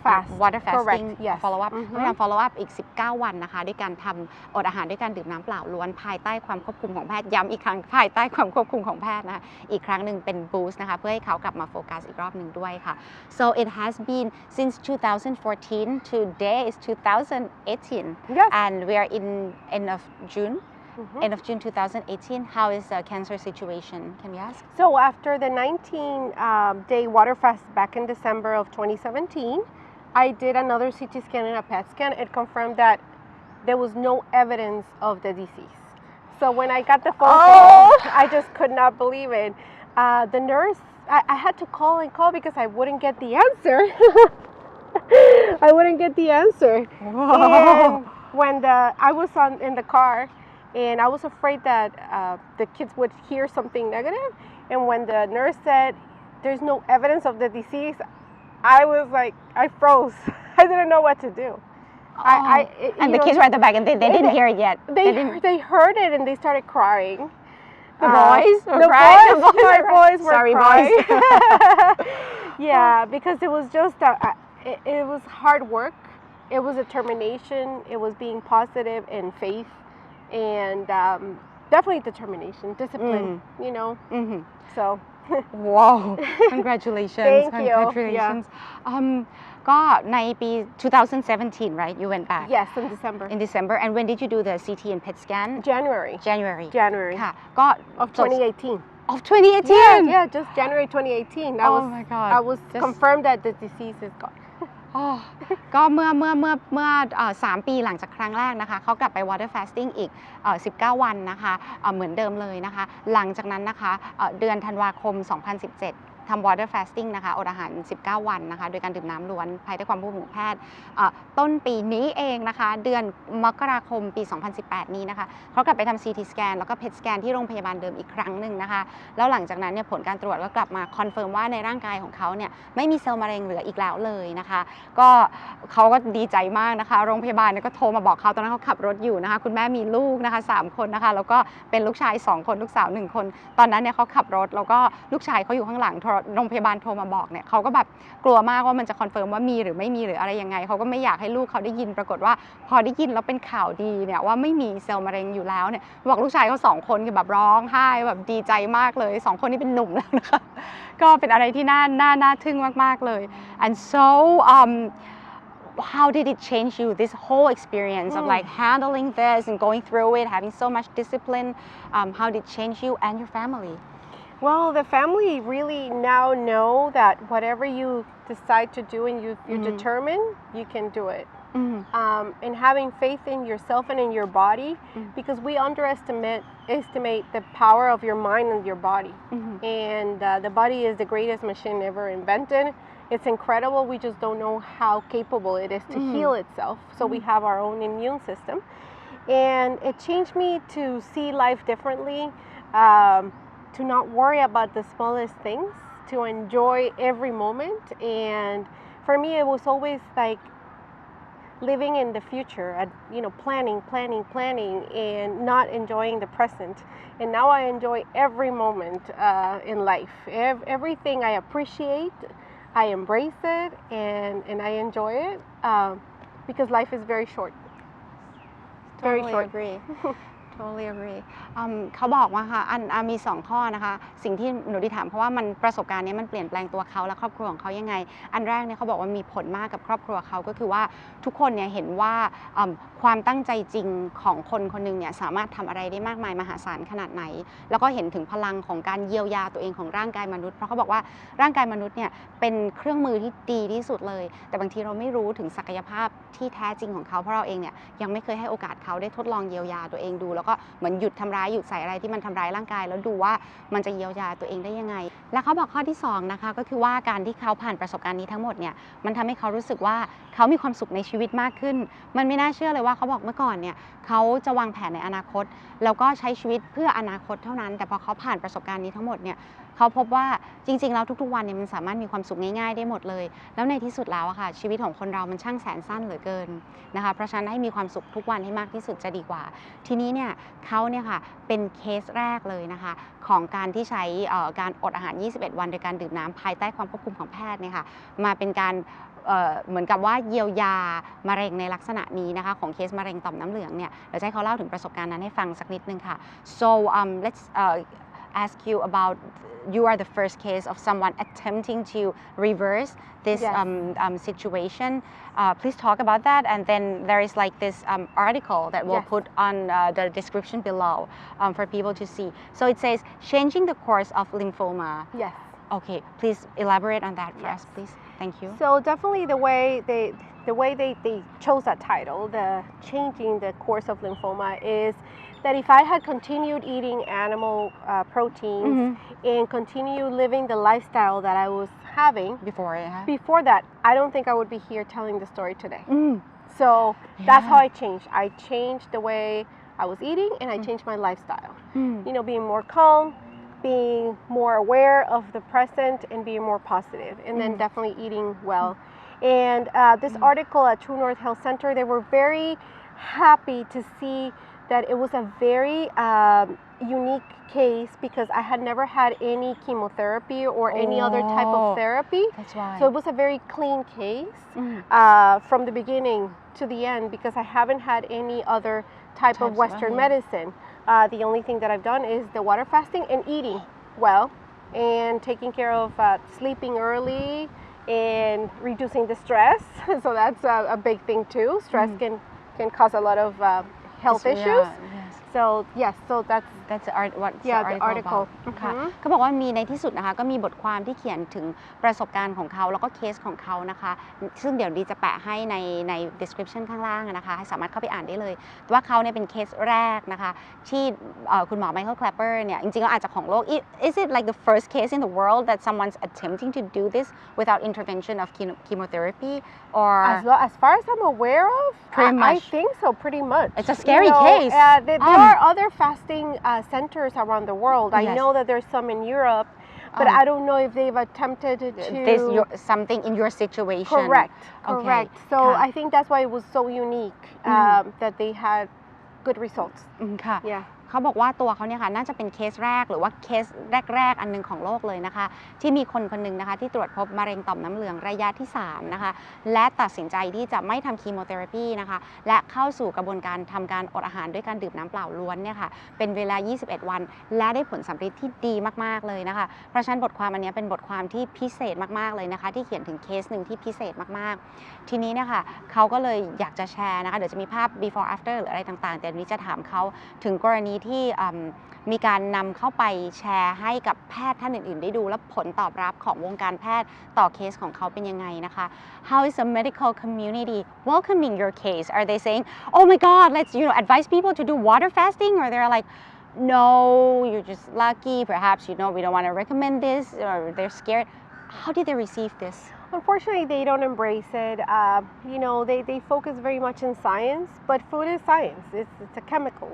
fast water fasting correct yes follow up เขาทำ follow up อีก19 วันนะคะด้วยการทำอดอาหารด้วยการดื่มน้ำเปล่าล้วนภายใต้ความควบคุมของแพทย์ย้ำอีกครั้งภายใต้ความควบคุมของแพทย์นะคะอีกครั้งหนึ่งเป็น boost นะคะเพื่อให้เขากลับมาโฟกัสอีกรอบหนึ่งด้วยค่ะ so it has been since 2014 today is 2018 yes. and we are in end of June end of June 2018 how is the cancer situation can we ask so after the 19-day water fast back in December of 2017 I did another CT scan and a PET scan it confirmed that there was no evidence of the disease so when I got the phone call I just could not believe it The nurse, I had to call and call because I wouldn't get the answer. I wouldn't get the answer. And when I was in the car, and I was afraid that the kids would hear something negative. And when the nurse said, "There's no evidence of the disease," I was like, I froze. I didn't know what to do. And the kids were at the back and they didn't hear it yet. They heard it and they started crying. The boys were crying. The boys were Sorry, crying. boys. Yeah, because it was just it was hard work. It was determination. It was being positive and faith, and definitely determination, discipline. You know. Mm-hmm. So. Wow! Congratulations! Thank you. Congratulations! Yeah. ก็ในปี 2017 right you went back Yes, in December. in December and when did you do the CT and PET scan January. January ค่ะก็ of 2018. of 2018 Yeah, just January 2018. Oh my God. I was confirmed that the disease is gone. ก็เมื่อ3 ปีหลังจากครั้งแรกนะคะเขากลับไป water fasting อีก19 วันนะคะเหมือนเดิมเลยนะคะหลังจากนั้นนะคะเดือนธันวาคม 2017 ทำ water fasting นะคะอดอาหาร19 วันนะคะโดยการดื่มน้ำล้วนภายใต้ความควบคุมของแพทย์ต้นปีนี้เองนะคะเดือนมกราคมปี 2018 นี้นะคะเขากลับไปทำ CT scan แล้วก็ PET scan ที่โรงพยาบาลเดิมอีกครั้งหนึ่งนะคะแล้วหลังจากนั้นเนี่ยผลการตรวจก็กลับมาคอนเฟิร์มว่าในร่างกายของเขาเนี่ยไม่มีเซลล์มะเร็งเหลืออีกแล้วเลยนะคะก็เขาก็ดีใจมากนะคะโรงพยาบาลก็โทรมาบอกเขาตอนนั้นเขาขับรถอยู่นะคะคุณแม่มีลูกนะคะ3 คนนะคะแล้วก็เป็นลูกชาย2 คนลูกสาว1 คนตอนนั้นเนี่ยเขาขับรถแล้วก็ลูกชายเขาอยู่ข้างหลังโรงพยาบาลโทรมาบอกเนี่ยเขาก็แบบกลัวมากว่ามันจะคอนเฟิร์มว่ามีหรือไม่มีหรืออะไรยังไงเขาก็ไม่อยากให้ลูกเขาได้ยินปรากฏว่าพอได้ยินแล้วเป็นข่าวดีเนี่ยว่าไม่มีเซลล์มะเร็งอยู่แล้วเนี่ยบอกลูกชายเขา2 คนคือแบบร้องไห้แบบดีใจมากเลย2 คนนี้เป็นหนุ่มแล้วนะคะก็เป็นอะไรที่น่าทึ่งมากๆเลย and so how did it change you this whole experience of like handling this and going through it having so much discipline how did it change you and your family Well, the family really now know that whatever you decide to do and you determine, you can do it. And having faith in yourself and in your body, because we underestimate the power of your mind and your body. And the body is the greatest machine ever invented. It's incredible. We just don't know how capable it is to heal itself. So we have our own immune system. And it changed me to see life differently. To not worry about the smallest things, to enjoy every moment. And for me, it was always like living in the future, planning, and not enjoying the present. And now I enjoy every moment in life. Everything I appreciate, I embrace it, and I enjoy it because life is very short. Very Totally short. agree. Totally agree. เขาบอกว่าค่ะมี2 ข้อนะคะสิ่งที่หนูได้ถามเพราะว่ามันประสบการณ์นี้มันเปลี่ยนแปลงตัวเขาและครอบครัวของเขายังไงอันแรกเนี่ยเขาบอกว่ามีผลมากกับครอบครัวเขาก็คือว่าทุกคนเนี่ยเห็นว่าความตั้งใจจริงของคนคนหนึ่งเนี่ยสามารถทำอะไรได้มากมายมหาศาลขนาดไหนแล้วก็เห็นถึงพลังของการเยียวยาตัวเองของร่างกายมนุษย์เพราะเขาบอกว่าร่างกายมนุษย์เนี่ยเป็นเครื่องมือที่ดีที่สุดเลยแต่บางทีเราไม่รู้ถึงศักยภาพที่แท้จริงของเขาเพราะเราเองเนี่ยยังไม่เคยให้โอกาสเขาได้ทดลองเยียวยาตัวเองดูแล้วก็เหมือนหยุดใส่อะไรที่มันทำร้ายร่างกายแล้วดูว่ามันจะเยียวยาตัวเองได้ยังไงและเขาบอกข้อที่2นะคะก็คือว่าการที่เขาผ่านประสบการณ์นี้ทั้งหมดเนี่ยมันทำให้เขารู้สึกว่าเขามีความสุขในชีวิตมากขึ้นมันไม่น่าเชื่อเลยว่าเขาบอกเมื่อก่อนเนี่ยเขาจะวางแผนในอนาคตแล้วก็ใช้ชีวิตเพื่ออนาคตเท่านั้นแต่พอเขาผ่านประสบการณ์นี้ทั้งหมดเนี่ยเขาพบว่าจริงๆแล้วทุกๆวันเนี่ยมันสามารถมีความสุขง่ายๆได้หมดเลยแล้วในที่สุดแล้วอะค่ะชีวิตของคนเรามันช่างแสนสั้นเหลือเกินนะคะเพราะฉะนั้นให้มีความสุขทุกวันให้มากที่สุดจะดีกว่าทีนี้เนี่ยเขาเนี่ยค่ะเป็นเคสแรกเลยนะคะของการที่ใช้การอดอาหาร21 วันโดยการดื่มน้ำภายใต้ความควบคุมของแพทย์เนี่ยค่ะมาเป็นการเหมือนกับว่าเยียวยามะเร็งในลักษณะนี้นะคะของเคสมะเร็งต่อมน้ำเหลืองเนี่ยเดี๋ยวให้เขาเล่าถึงประสบการณ์นั้นให้ฟังสักนิดนึงค่ะ so let's ask you about you are the first case of someone attempting to reverse this situation. Please talk about that, and then there is like this article that we'll put on the description below for people to see. So it says changing the course of lymphoma. Yes. Okay, please elaborate on that for us, please. Thank you. So definitely the way they chose that title, the changing the course of lymphoma, is that if I had continued eating animal proteins and continue living the lifestyle that I was having before that, I don't think I would be here telling the story today. So that's how I changed. I changed the way I was eating and I changed my lifestyle. You know, being more calm, being more aware of the present and being more positive, and then definitely eating well. And this article at TrueNorth Health Center, they were very happy to see that it was a very unique case because I had never had any chemotherapy or any other type of therapy. That's why. So it was a very clean case from the beginning to the end because I haven't had any other type of Western medicine. The only thing that I've done is the water fasting and eating well and taking care of sleeping early and reducing the stress. So that's a big thing too. Stress can cause a lot of health issues. So yes, so that's what the article. ค่ะเขาบอกว่ามีในที่สุดนะคะก็มีบทความที่เขียนถึงประสบการณ์ของเขาแล้วก็เคสของเขานะคะซึ่งเดี๋ยวดีจะแปะให้ใน description ข้างล่างนะคะให้สามารถเข้าไปอ่านได้เลยว่าเขาเนี่ยเป็นเคสแรกนะคะที่คุณหมอ Michael Klaper เนี่ยจริงๆแล้วอาจจะของโลก Is it like the first case in the world that someone's attempting to do this without intervention of chemotherapy or as far as I'm aware of I think so pretty much. It's a scary case. There are other fasting centers around the world. I know that there's some in Europe, but I don't know if they've attempted to. There's something in your situation. Correct. Okay. So I think that's why it was so unique that they had good results. ค่ะ Yeah. เขาบอกว่าตัวเขาเนี่ยค่ะน่าจะเป็นเคสแรกหรือว่าเคสแรกๆอันนึงของโลกเลยนะคะที่มีคนคนหนึ่งนะคะที่ตรวจพบมะเร็งต่อมน้ำเหลืองระยะที่3นะคะและตัดสินใจที่จะไม่ทำคีโมเทอราปีนะคะและเข้าสู่กระบวนการทำการอดอาหารด้วยการดื่มน้ำเปล่าล้วนเนี่ยค่ะเป็นเวลา21วันและได้ผลสำเร็จที่ดีมากๆเลยนะคะเพราะฉะนั้นบทความอันนี้เป็นบทความที่พิเศษมากๆเลยนะคะที่เขียนถึงเคสหนึ่งที่พิเศษมากๆทีนี้เนี่ยค่ะเขาก็เลยอยากจะแชร์นะคะเดี๋ยวจะมีภาพ before after หรืออะไรต่างๆแต่นี้จะถามเขาถึงกรณีที่มีการนำเข้าไปแชร์ให้กับแพทย์ท่านอื่นๆได้ดูและผลตอบรับของวงการแพทย์ต่อเคสของเขาเป็นยังไงนะคะ How is the medical community welcoming your case? Are they saying, "Oh my God, let's advise people to do water fasting," or they're like, "No, you're just lucky. Perhaps we don't want to recommend this," or they're scared. How did they receive this? Unfortunately, they don't embrace it. They focus very much in science, but food is science. It's a chemical.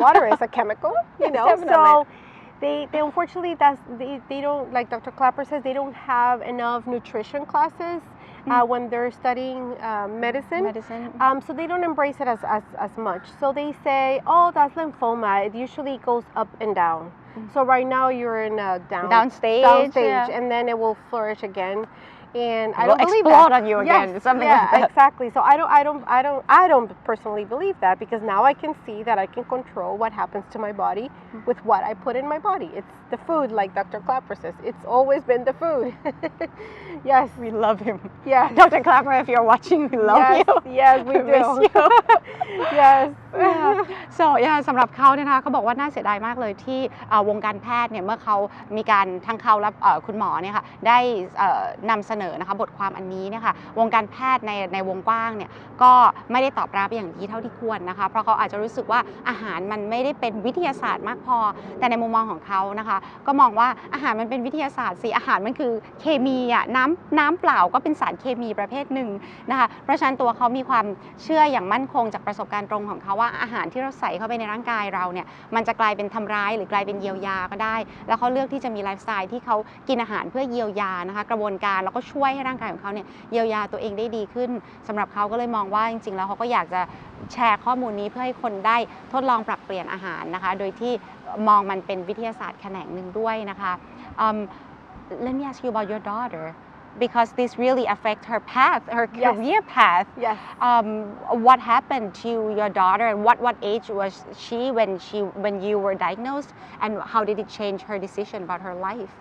Water is a chemical. So they unfortunately they don't, like Dr. Klaper says, they don't have enough nutrition classes when they're studying medicine. So they don't embrace it as much. So they say, "Oh, that's lymphoma. It usually goes up and down. So right now you're in a down stage, and then it will flourish again." And I don't believe explode that. on you again. Yes, Something like that. Exactly. So I don't personally believe that because now I can see that I can control what happens to my body with what I put in my body. It's the food, like Dr. Klaper says. It's always been the food. Yes, we love him. Yeah, Dr. Klaper, if you're watching, we love you. Yes, we do. Miss you. Yes. So สำหรับเขาเนี่ยนะคะเขาบอกว่าน่าเสียดายมากเลยที่วงการแพทย์เนี่ยเมื่อเขามีการทั้งเขาและคุณหมอเนี่ยค่ะได้นำเสนอนะคะบทความอันนี้เนี่ยค่ะวงการแพทย์ในวงกว้างเนี่ยก็ไม่ได้ตอบรับอย่างดีเท่าที่ควรนะคะเพราะเขาอาจจะรู้สึกว่าอาหารมันไม่ได้เป็นวิทยาศาสตร์มากพอแต่ในมุมมองของเขานะคะก็มองว่าอาหารมันเป็นวิทยาศาสตร์สิอาหารมันคือเคมีอ่ะน้ำเปล่าก็เป็นสารเคมีประเภทหนึ่งนะคะเพราะฉะนั้นตัวเขามีความเชื่ออย่างมั่นคงจากประสบการณ์ตรงของเขาว่าอาหารที่เราใส่เข้าไปในร่างกายเราเนี่ยมันจะกลายเป็นทำร้ายหรือกลายเป็นเยียวยาก็ได้แล้วเขาเลือกที่จะมีไลฟ์สไตล์ที่เขากินอาหารเพื่อเยียวยานะคะกระบวนการแล้วก็ช่วยให้ร่างกายของเขาเนี่ยเยียวยาตัวเองได้ดีขึ้นสำหรับเขาก็เลยมองว่าจริงๆแล้วเขาก็อยากจะแชร์ข้อมูลนี้เพื่อให้คนได้ทดลองปรับเปลี่ยนอาหารนะคะโดยที่มองมันเป็นวิทยาศาสตร์แขนงหนึ่งด้วยนะคะ Let me ask you about your daughter because this really affects her path, her career path. Yes. What happened to your daughter and what age was she when you were diagnosed and how did it change her decision about her life?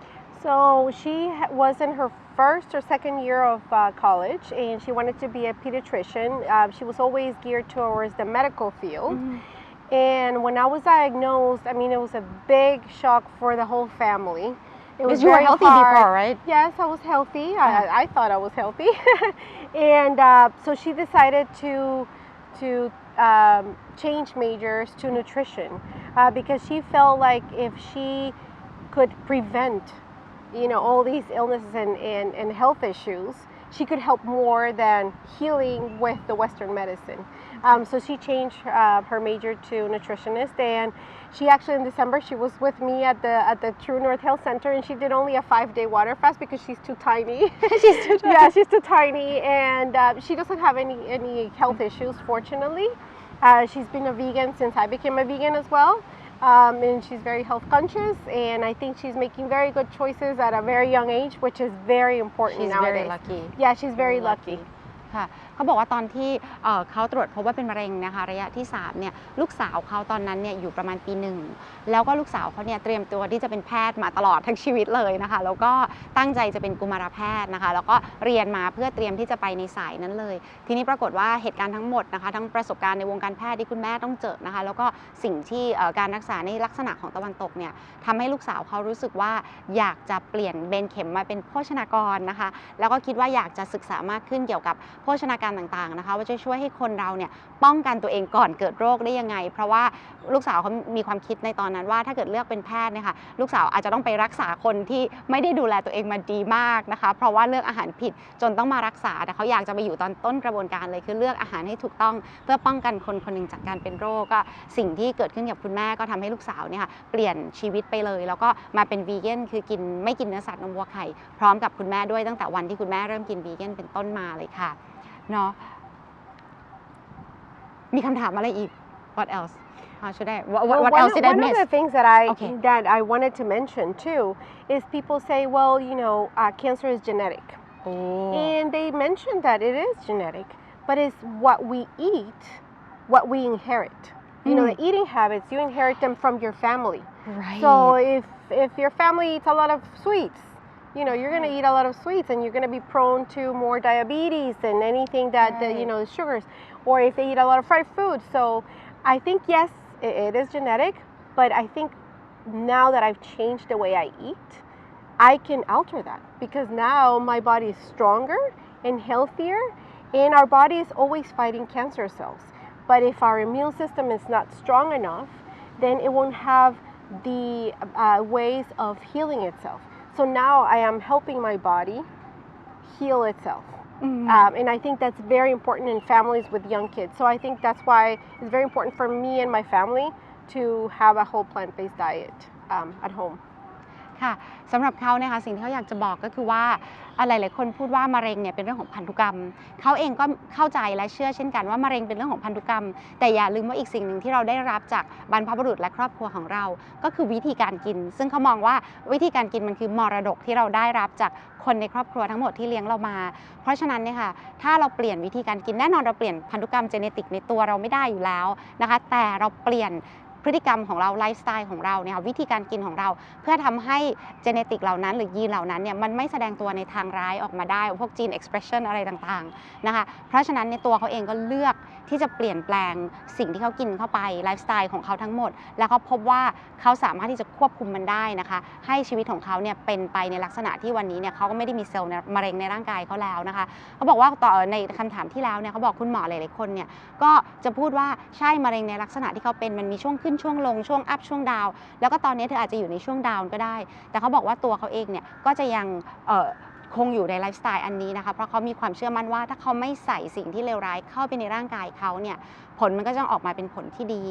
So she was in her first or second year of college and she wanted to be a pediatrician. She was always geared towards the medical field. And when I was diagnosed, I mean, it was a big shock for the whole family. Because you were healthy before, right? Yes, I was healthy. I thought I was healthy. And so she decided to change majors to nutrition because she felt like if she could prevent all these illnesses and health issues, she could help more than healing with the Western medicine. So she changed her major to nutritionist, and she actually in December she was with me at the TrueNorth Health Center, and she did only a 5-day water fast because she's too tiny. She's too tiny. Yeah, she's too tiny, and she doesn't have any health issues, fortunately. She's been a vegan since I became a vegan as well. And she's very health conscious, and I think she's making very good choices at a very young age, which is very important She's nowadays. very lucky. Yeah, she's very lucky. ค่ะเขาบอกว่าตอนที่เขาตรวจพบว่าเป็นมะเร็งนะคะระยะที่3เนี่ยลูกสาวเขาตอนนั้นเนี่ยอยู่ประมาณปี 1แล้วก็ลูกสาวเขาเนี่ยเตรียมตัวที่จะเป็นแพทย์มาตลอดทั้งชีวิตเลยนะคะแล้วก็ตั้งใจจะเป็นกุมารแพทย์นะคะแล้วก็เรียนมาเพื่อเตรียมที่จะไปในสายนั้นเลยทีนี้ปรากฏว่าเหตุการณ์ทั้งหมดนะคะทั้งประสบการณ์ในวงการแพทย์ที่คุณแม่ต้องเจอนะคะแล้วก็สิ่งที่การรักษาในลักษณะของตะวันตกเนี่ยทำให้ลูกสาวเขารู้สึกว่าอยากจะเปลี่ยนเบนเข็มมาเป็นโภชนากรนะคะแล้วก็คิดว่าอยากจะศึกษามากขึ้นเกี่ยวกับโภชนาการต่างๆนะคะว่าจะช่วยให้คนเราเนี่ยป้องกันตัวเองก่อนเกิดโรคได้ยังไงเพราะว่าลูกสาวเขามีความคิดในตอนนั้นว่าถ้าเกิดเลือกเป็นแพทย์เนี่ยค่ะลูกสาวอาจจะต้องไปรักษาคนที่ไม่ได้ดูแลตัวเองมาดีมากนะคะเพราะว่าเลือกอาหารผิดจนต้องมารักษาแต่เขาอยากจะไปอยู่ตอนต้นกระบวนการเลยคือเลือกอาหารให้ถูกต้องเพื่อป้องกันคนคนหนึ่งจากการเป็นโรคก็สิ่งที่เกิดขึ้นกับคุณแม่ก็ทำให้ลูกสาวเนี่ยค่ะเปลี่ยนชีวิตไปเลยแล้วก็มาเป็นวีแกนคือไม่กินเนื้อสัตว์นมวัวไข่พร้อมกับคุณแม่ด้วยตั้งแต่วันที่คุณแม่เริ่มกินวีแกนเป็นต้นมาเลยค่ะเนาะมีคำถามอะไรอีก What else? How should I? What else did I miss? One of the things that I wanted to mention too is people say, well, cancer is genetic, and they mention that it is genetic, but it's what we eat, what we inherit. The eating habits you inherit them from your family. Right. So if your family eats a lot of sweets. You're going to eat a lot of sweets and you're going to be prone to more diabetes and anything that, the sugars, or if they eat a lot of fried food. So I think, yes, it is genetic, but I think now that I've changed the way I eat, I can alter that because now my body is stronger and healthier and our body is always fighting cancer cells. But if our immune system is not strong enough, then it won't have the ways of healing itself.So now I am helping my body heal itself. And I think that's very important in families with young kids. So I think that's why it's very important for me and my family to have a whole plant-based diet at home. ค่ะสำหรับเขาเนี่ยค่ะสิ่งที่เขาอยากจะบอกก็คือว่าหลายๆคนพูดว่ามะเร็งเนี่ยเป็นเรื่องของพันธุกรรมเขาเองก็เข้าใจและเชื่อเช่นกันว่ามะเร็งเป็นเรื่องของพันธุกรรมแต่อย่าลืมว่าอีกสิ่งหนึ่งที่เราได้รับจากบรรพบุรุษและครอบครัวของเราก็คือวิธีการกินซึ่งเขามองว่าวิธีการกินมันคือมรดกที่เราได้รับจากคนในครอบครัวทั้งหมดที่เลี้ยงเรามาเพราะฉะนั้นเนี่ยค่ะถ้าเราเปลี่ยนวิธีการกินแน่นอนเราเปลี่ยนพันธุกรรมเจเนติกในตัวเราไม่ได้อยู่แล้วนะคะแต่เราเปลี่ยนพฤติกรรมของเราไลฟ์สไตล์ของเราเนี่ยวิธีการกินของเราเพื่อทำให้เจเนติกเหล่านั้นหรือยีนเหล่านั้นเนี่ยมันไม่แสดงตัวในทางร้ายออกมาได้พวกจีนเอ็กซ์เพรสชันอะไรต่างๆนะคะเพราะฉะนั้นในตัวเขาเองก็เลือกที่จะเปลี่ยนแปลงสิ่งที่เขากินเข้าไปไลฟ์สไตล์ของเขาทั้งหมดแล้วเขาพบว่าเขาสามารถที่จะควบคุมมันได้นะคะให้ชีวิตของเขาเนี่ยเป็นไปในลักษณะที่วันนี้เนี่ยเขาก็ไม่ได้มีเซลล์มะเร็งในร่างกายเขาแล้วนะคะเขาบอกว่าต่อในคำถามที่แล้วเนี่ยเขาบอกคุณหมอหลายๆคนเนี่ยก็จะพูดว่าใช่มะเร็งในลักษณะที่เขาเป็นมันมีช่วงขึ้นช่วงลงช่วงอัพช่วงดาวแล้วก็ตอนนี้เธออาจจะอยู่ในช่วงดาวก็ได้แต่เขาบอกว่าตัวเขาเองเนี่ยก็จะยังคงอยู่ในไลฟ์สไตล์อันนี้นะคะเพราะเขามีความเชื่อมั่นว่าถ้าเขาไม่ใส่สิ่งที่เลวร้ายเข้าไปในร่างกายเขาเนี่ยผลมันก็จะออกมาเป็นผลที่ดี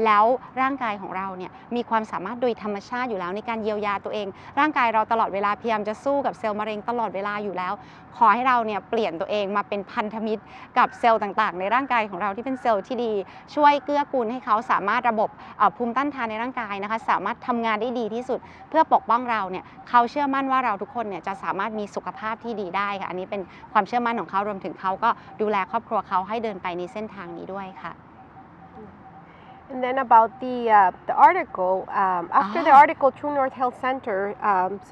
แล้วร่างกายของเราเนี่ยมีความสามารถโดยธรรมชาติอยู่แล้วในการเยียวยาตัวเองร่างกายเราตลอดเวลาพยายามจะสู้กับเซลล์มะเร็งตลอดเวลาอยู่แล้วขอให้เราเนี่ยเปลี่ยนตัวเองมาเป็นพันธมิตรกับเซลล์ต่างๆในร่างกายของเราที่เป็นเซลล์ที่ดีช่วยเกื้อกูลให้เขาสามารถระบบภูมิต้านทานในร่างกายนะคะสามารถทำงานได้ดีที่สุดเพื่อปกป้องเราเนี่ยเขาเชื่อมั่นว่าเราทุกคนเนี่ยจะสามารถมีสุขภาพที่ดีได้ค่ะอันนี้เป็นความเชื่อมั่นของเขารวมถึงเขาก็ดูแลครอบครัวเขาให้เดินไปในเส้นทางนี้ด้วยค่ะAnd then about the article, after the article, TrueNorth Health Center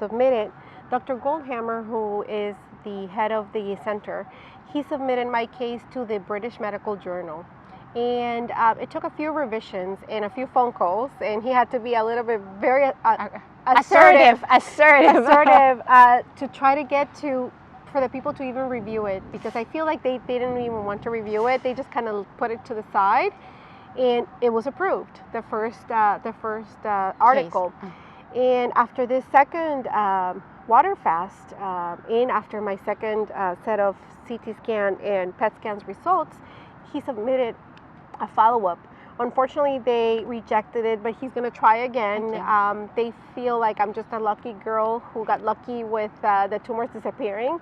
submitted, Dr. Goldhammer, who is the head of the center, he submitted my case to the British Medical Journal. And it took a few revisions and a few phone calls, and he had to be a little bit very assertive assertive to try to get to for the people to even review it because I feel like they didn't even want to review it. They just kind of put it to the side, and it was approved. The first article, and after this second water fast, and after my second set of CT scan and PET scans results, he submitted a follow-up. Unfortunately, they rejected it, but he's going to try again. Okay. They feel like I'm just a lucky girl who got lucky with the tumors disappearing.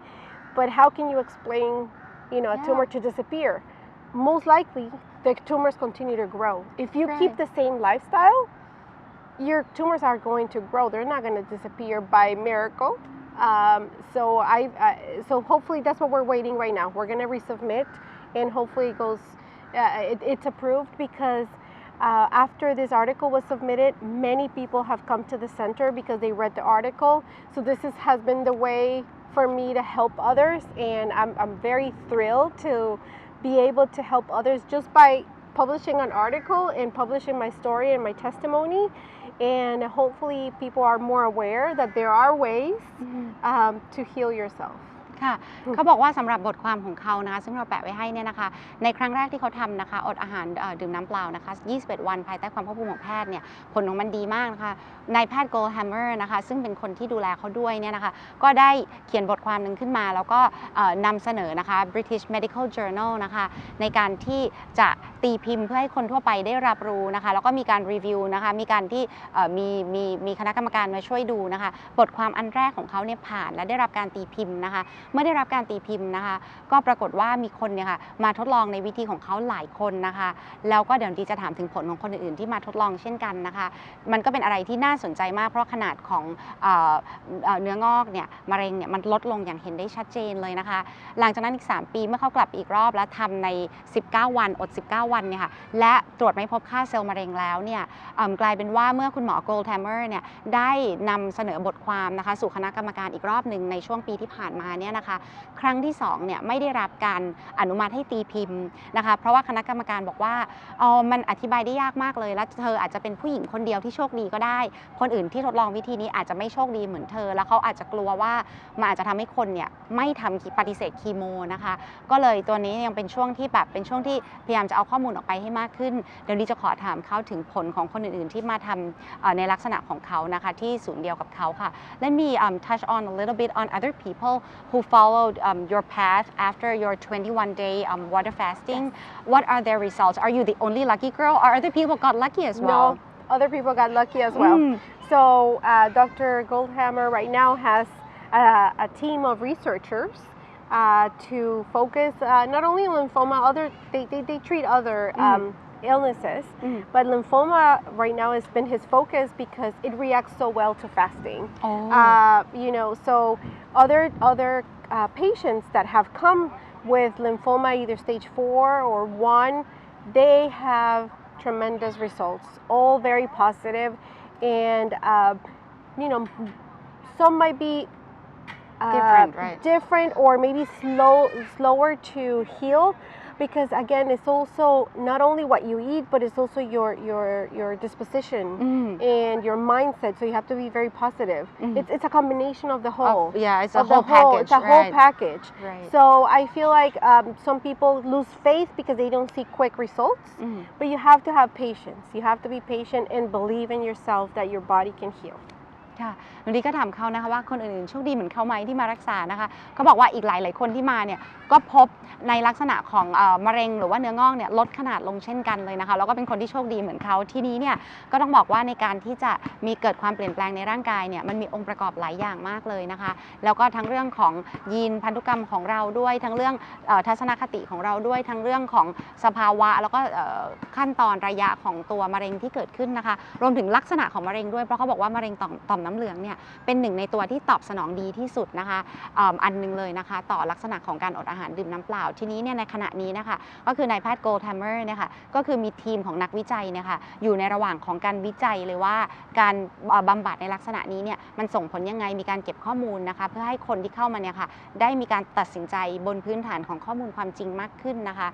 But how can you explain, a tumor to disappear? Most likely, the tumors continue to grow. If you keep the same lifestyle, your tumors are going to grow. They're not going to disappear by miracle. So hopefully that's what we're waiting right now. We're going to resubmit, and hopefully it goes. It's approved because after this article was submitted, many people have come to the center because they read the article. So this has been the way for me to help others, and I'm very thrilled to be able to help others just by publishing an article and publishing my story and my testimony. And hopefully people are more aware that there are ways to heal yourself. ค่ะเขาบอกว่าสำหรับบทความของเขานะคะซึ่งเราแปะไว้ให้เนี่ยนะคะในครั้งแรกที่เขาทำนะคะอดอาหารดื่มน้ำเปล่านะคะ21 วันภายใต้ความควบคุมของแพทย์เนี่ยผลของมันดีมากนะคะนายแพทย์ Goldhammer นะคะซึ่งเป็นคนที่ดูแลเขาด้วยเนี่ยนะคะก็ได้เขียนบทความหนึ่งขึ้นมาแล้วก็นำเสนอนะคะ British Medical Journal นะคะในการที่จะตีพิมพ์เพื่อให้คนทั่วไปได้รับรู้นะคะแล้วก็มีการรีวิวนะคะมีการที่มีคณะกรรมการมาช่วยดูนะคะบทความอันแรกของเขาเนี่ยผ่านและได้รับการตีพิมพ์นะคะเมื่อได้รับการตีพิมพ์นะคะก็ปรากฏว่ามีคนเนี่ยค่ะมาทดลองในวิธีของเขาหลายคนนะคะแล้วก็เดี๋ยวดีจะถามถึงผลของคนอื่นๆที่มาทดลองเช่นกันนะคะมันก็เป็นอะไรที่น่าสนใจมากเพราะขนาดของเนื้องอกเนี่ยมะเร็งเนี่ยมันลดลงอย่างเห็นได้ชัดเจนเลยนะคะหลังจากนั้นอีก3 ปีเมื่อเขากลับอีกรอบแล้วทำใน19 วันอด19 วันเนี่ยค่ะและตรวจไม่พบค่าเซลล์มะเร็งแล้วเนี่ยกลายเป็นว่าเมื่อคุณหมอ Goldhammer เนี่ยได้นำเสนอบทความนะคะสู่คณะกรรมการอีกรอบหนึ่งในช่วงปีที่ผ่านมาเนี่ยนะคะครั้งที่2เนี่ยไม่ได้รับการอนุมัติให้ตีพิมพ์นะคะเพราะว่าคณะกรรมการบอกว่ามันอธิบายได้ยากมากเลยและเธออาจจะเป็นผู้หญิงคนเดียวที่โชคดีก็ได้คนอื่นที่ทดลองวิธีนี้อาจจะไม่โชคดีเหมือนเธอแล้วเขาอาจจะกลัวว่ามันอาจจะทำให้คนเนี่ยไม่ทำปฏิเสธคีโมนะคะก็เลยตัวนี้ยังเป็นช่วงที่แบบเป็นช่วงที่พยายามจะเอาข้อมูลออกไปให้มากขึ้นเดี๋ยวนี้จะขอถามเขาถึงผลของคนอื่นๆที่มาทำในลักษณะของเขานะคะที่ศูนย์เดียวกับเขาค่ะ Let me touch on a little bit on other people who followed your path after your 21-day water fasting. What are their results? Are you the only lucky girl, or other people got lucky as well? No, other people got lucky as well. So Dr. Goldhammer right now has a team of researchers to focus not only on lymphoma, they treat other illnesses, but lymphoma right now has been his focus because it reacts so well to fasting. So other patients that have come with lymphoma, either stage 4 or 1, they have tremendous results, all very positive, and some might be different or maybe slower to heal. Because again, it's also not only what you eat, but it's also your disposition and your mindset. So you have to be very positive. It's a combination of the whole. It's a whole package. It's a whole package. So I feel like some people lose faith because they don't see quick results. But you have to have patience. You have to be patient and believe in yourself that your body can heal. ค่ะหนูดีก็ถามเขานะคะว่าคนอื่นๆโชคดีเหมือนเขาไหมที่มารักษานะคะเขาบอกว่าอีกหลายๆคนที่มาเนี่ยก็พบในลักษณะของมะเร็งหรือว่าเนื้องอกเนี่ยลดขนาดลงเช่นกันเลยนะคะแล้วก็เป็นคนที่โชคดีเหมือนเขาทีนี้เนี่ยก็ต้องบอกว่าในการที่จะมีเกิดความเปลี่ยนแปลงในร่างกายเนี่ยมันมีองค์ประกอบหลายอย่างมากเลยนะคะแล้วก็ทั้งเรื่องของยีนพันธุกรรมของเราด้วยทั้งเรื่องทัศนคติของเราด้วยทั้งเรื่องของสภาวะแล้วก็ขั้นตอนระยะของตัวมะเร็งที่เกิดขึ้นนะคะรวมถึงลักษณะของมะเร็งด้วยเพราะเขาบอกว่ามะเร็งต่อมน้ำเหลืองเนี่ยเป็นหนึ่งในตัวที่ตอบสนองดีที่สุดนะคะอันนึงเลยนะคะต่อลักษณะของการอดอาหารดื่มน้ำเปล่าทีนี้เนี่ยในขณะนี้นะคะก็คือนายแพทย์ Goldhammer เนี่ยค่ะก็คือมีทีมของนักวิจัยเนี่ยค่ะอยู่ในระหว่างของการวิจัยเลยว่าการบำบัดในลักษณะนี้เนี่ยมันส่งผลยังไงมีการเก็บข้อมูลนะคะเพื่อให้คนที่เข้ามาเนี่ยค่ะได้มีการตัดสินใจบนพื้นฐานของข้อมูลความจริงมากขึ้นนะคะ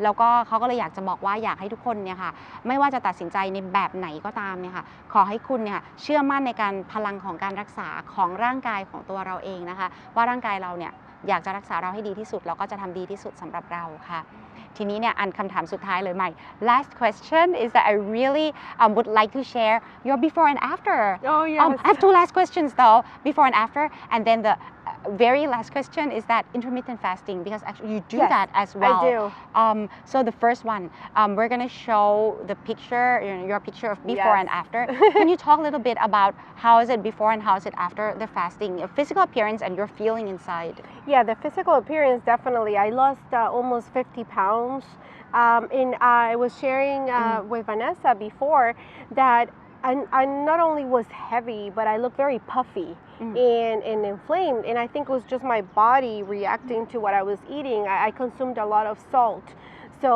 แล้วก็เขาก็เลยอยากจะบอกว่าอยากให้ทุกคนเนี่ยค่ะไม่ว่าจะตัดสินใจในแบบไหนก็ตามเนี่ยค่ะขอให้คุณเนี่ยเชื่อมั่น ในการพลังของการรักษาของร่างกายของตัวเราเองนะคะว่าร่างกายเราเนี่ยอยากจะรักษาเราให้ดีที่สุดเราก็จะทำดีที่สุดสำหรับเราค่ะทีนี้เนี่ยอันคำถามสุดท้ายเลยใหม่ last question is that I really would like to share your before and after Oh yes. I have two last questions though before and after and then the very last question is that intermittent fasting because actually you do Yes, that as well. I do. So the first one, we're gonna show the picture, your picture of before Yes. and after. Can you talk a little bit about how is it before and how is it after the fasting, your physical appearance and your feeling inside? Yeah, the physical appearance definitely. I lost almost 50 pounds. And I was sharing with Vanessa before that I not only was heavy, but I looked very puffy and inflamed. And I think it was just my body reacting to what I was eating. I consumed a lot of salt. So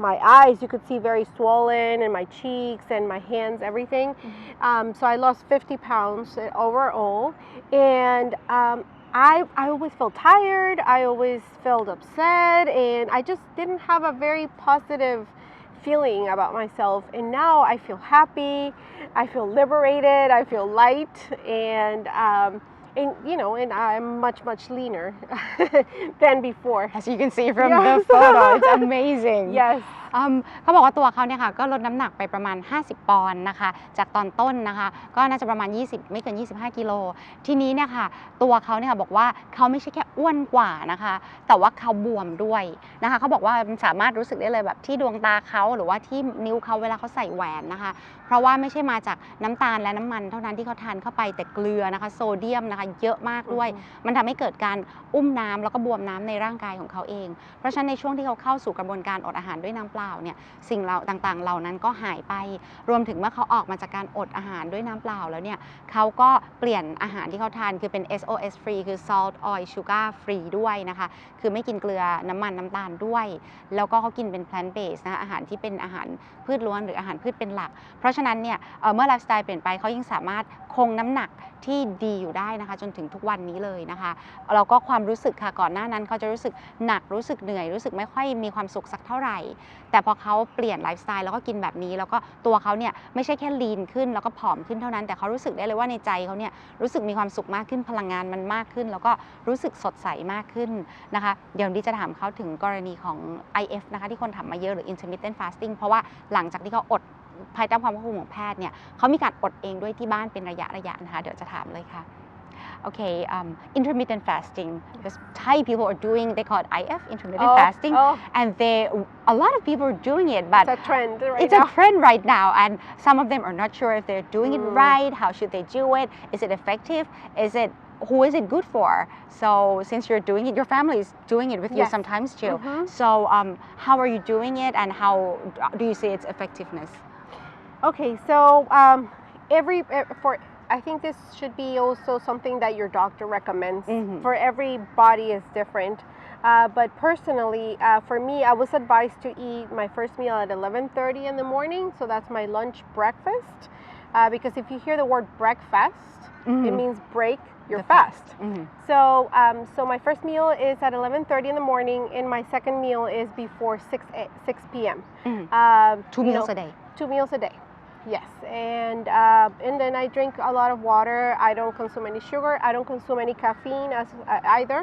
my eyes, you could see very swollen, and my cheeks and my hands, everything. So I lost 50 pounds overall. And I always felt tired. I always felt upset. And I just didn't have a very positive feeling about myself. And now I feel happy. I feel liberated. I feel light. And I'm much leaner than before. As you can see from Yes. the photo, it's amazing. Yes. เขาบอกว่าตัวเขาเนี่ยค่ะก็ลดน้ำหนักไปประมาณ50ปอนด์นะคะจากตอนต้นนะคะก็น่าจะประมาณ20ไม่เกิน25กิโลทีนี้เนี่ยค่ะตัวเขาเนี่ยบอกว่าเขาไม่ใช่แค่อ้วนกว่านะคะแต่ว่าเขาบวมด้วยนะคะเขาบอกว่ามันสามารถรู้สึกได้เลยแบบที่ดวงตาเขาหรือว่าที่นิ้วเขาเวลาเขาใส่แหวนนะคะเพราะว่าไม่ใช่มาจากน้ำตาลและน้ำมันเท่านั้นที่เขาทานเข้าไปแต่เกลือนะคะโซเดียมนะคะเยอะมากด้วยมันทำให้เกิดการอุ้มน้ำแล้วก็บวมน้ำในร่างกายของเขาเองเพราะฉะนั้นในช่วงที่เขาเข้าสู่กระบวนการอดอาหารด้วยน้ำเปล่าเนี่ยสิ่งต่างๆเหล่านั้นก็หายไปรวมถึงเมื่อเขาออกมาจากการอดอาหารด้วยน้ำเปล่าแล้วเนี่ยเขาก็เปลี่ยนอาหารที่เขาทานคือเป็น SOS free คือ salt oil sugar free ด้วยนะคะคือไม่กินเกลือน้ำมันน้ำตาลด้วยแล้วก็เขากินเป็น plant based นะคะอาหารที่เป็นอาหารพืชล้วนหรืออาหารพืชเป็นหลักเพราะฉะนั้นเนี่ยเมื่อไลฟ์สไตล์เปลี่ยนไปเขายังสามารถคงน้ำหนักที่ดีอยู่ได้นะคะจนถึงทุกวันนี้เลยนะคะแล้วก็ความรู้สึกค่ะก่อนหน้านั้นเขาจะรู้สึกหนักรู้สึกเหนื่อยรู้สึกไม่ค่อยมีความสุขสักเท่าไหร่แต่พอเขาเปลี่ยนไลฟ์สไตล์แล้วก็กินแบบนี้แล้วก็ตัวเขาเนี่ยไม่ใช่แค่ลีนขึ้นแล้วก็ผอมขึ้นเท่านั้นแต่เขารู้สึกได้เลยว่าในใจเขาเนี่ยรู้สึกมีความสุขมากขึ้นพลังงานมันมากขึ้นแล้วก็รู้สึกสดใสมากขึ้นนะคะเดี๋ยวนี้จะถามเขาถึงกรณีของ IF นะคะที่คนถามมาเยอะหรือ Intermittent Fasting เพราะว่าหลังจากที่เขาอดภายใต้ความควบคุมของแพทย์เนี่ยเขามีการอดเองด้วยที่บ้านเป็นระยะนะคะเดี๋ยวจะถามเลยค่ะ Okay, intermittent fasting. Because Thai people are doing, they call it IF, intermittent fasting, and a lot of people are doing it, but it's a trend right it's now. a trend right now, and some of them are not sure if they're doing it right. How should they do it? Is it effective? Who is it good for? So since you're doing it, your family is doing it with you sometimes too. So how are you doing it, and how do you see its effectiveness? Okay, so I think this should be also something that your doctor recommends. For every body is different. But personally, for me, I was advised to eat my first meal at 11:30 in the morning. So that's my lunch breakfast. Because if you hear the word breakfast, it means break your fast. So my first meal is at 11:30 in the morning, and my second meal is before 6 p.m. 2 meals a day. 2 meals a day. Yes, and then I drink a lot of water. I don't consume any sugar. I don't consume any caffeine either,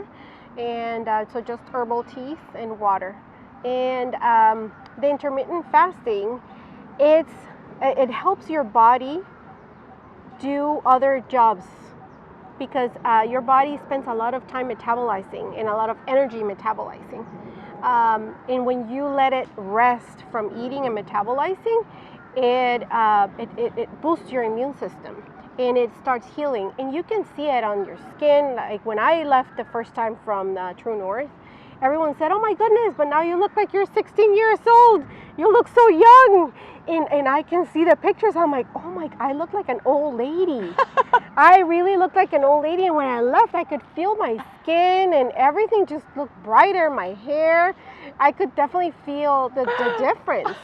and so just herbal teas and water. And the intermittent fasting, it helps your body do other jobs because your body spends a lot of time metabolizing and a lot of energy metabolizing. And when you let it rest from eating and metabolizing, it boosts your immune system and it starts healing, and you can see it on your skin. Like when I left the first time from TrueNorth, everyone said, "Oh my goodness, but now you look like you're 16 years old. You look so young." And I can see the pictures. I'm like, "Oh my, I look like an old lady." I really look like an old lady, and when I left, I could feel my skin and everything just looked brighter, my hair. I could definitely feel the difference.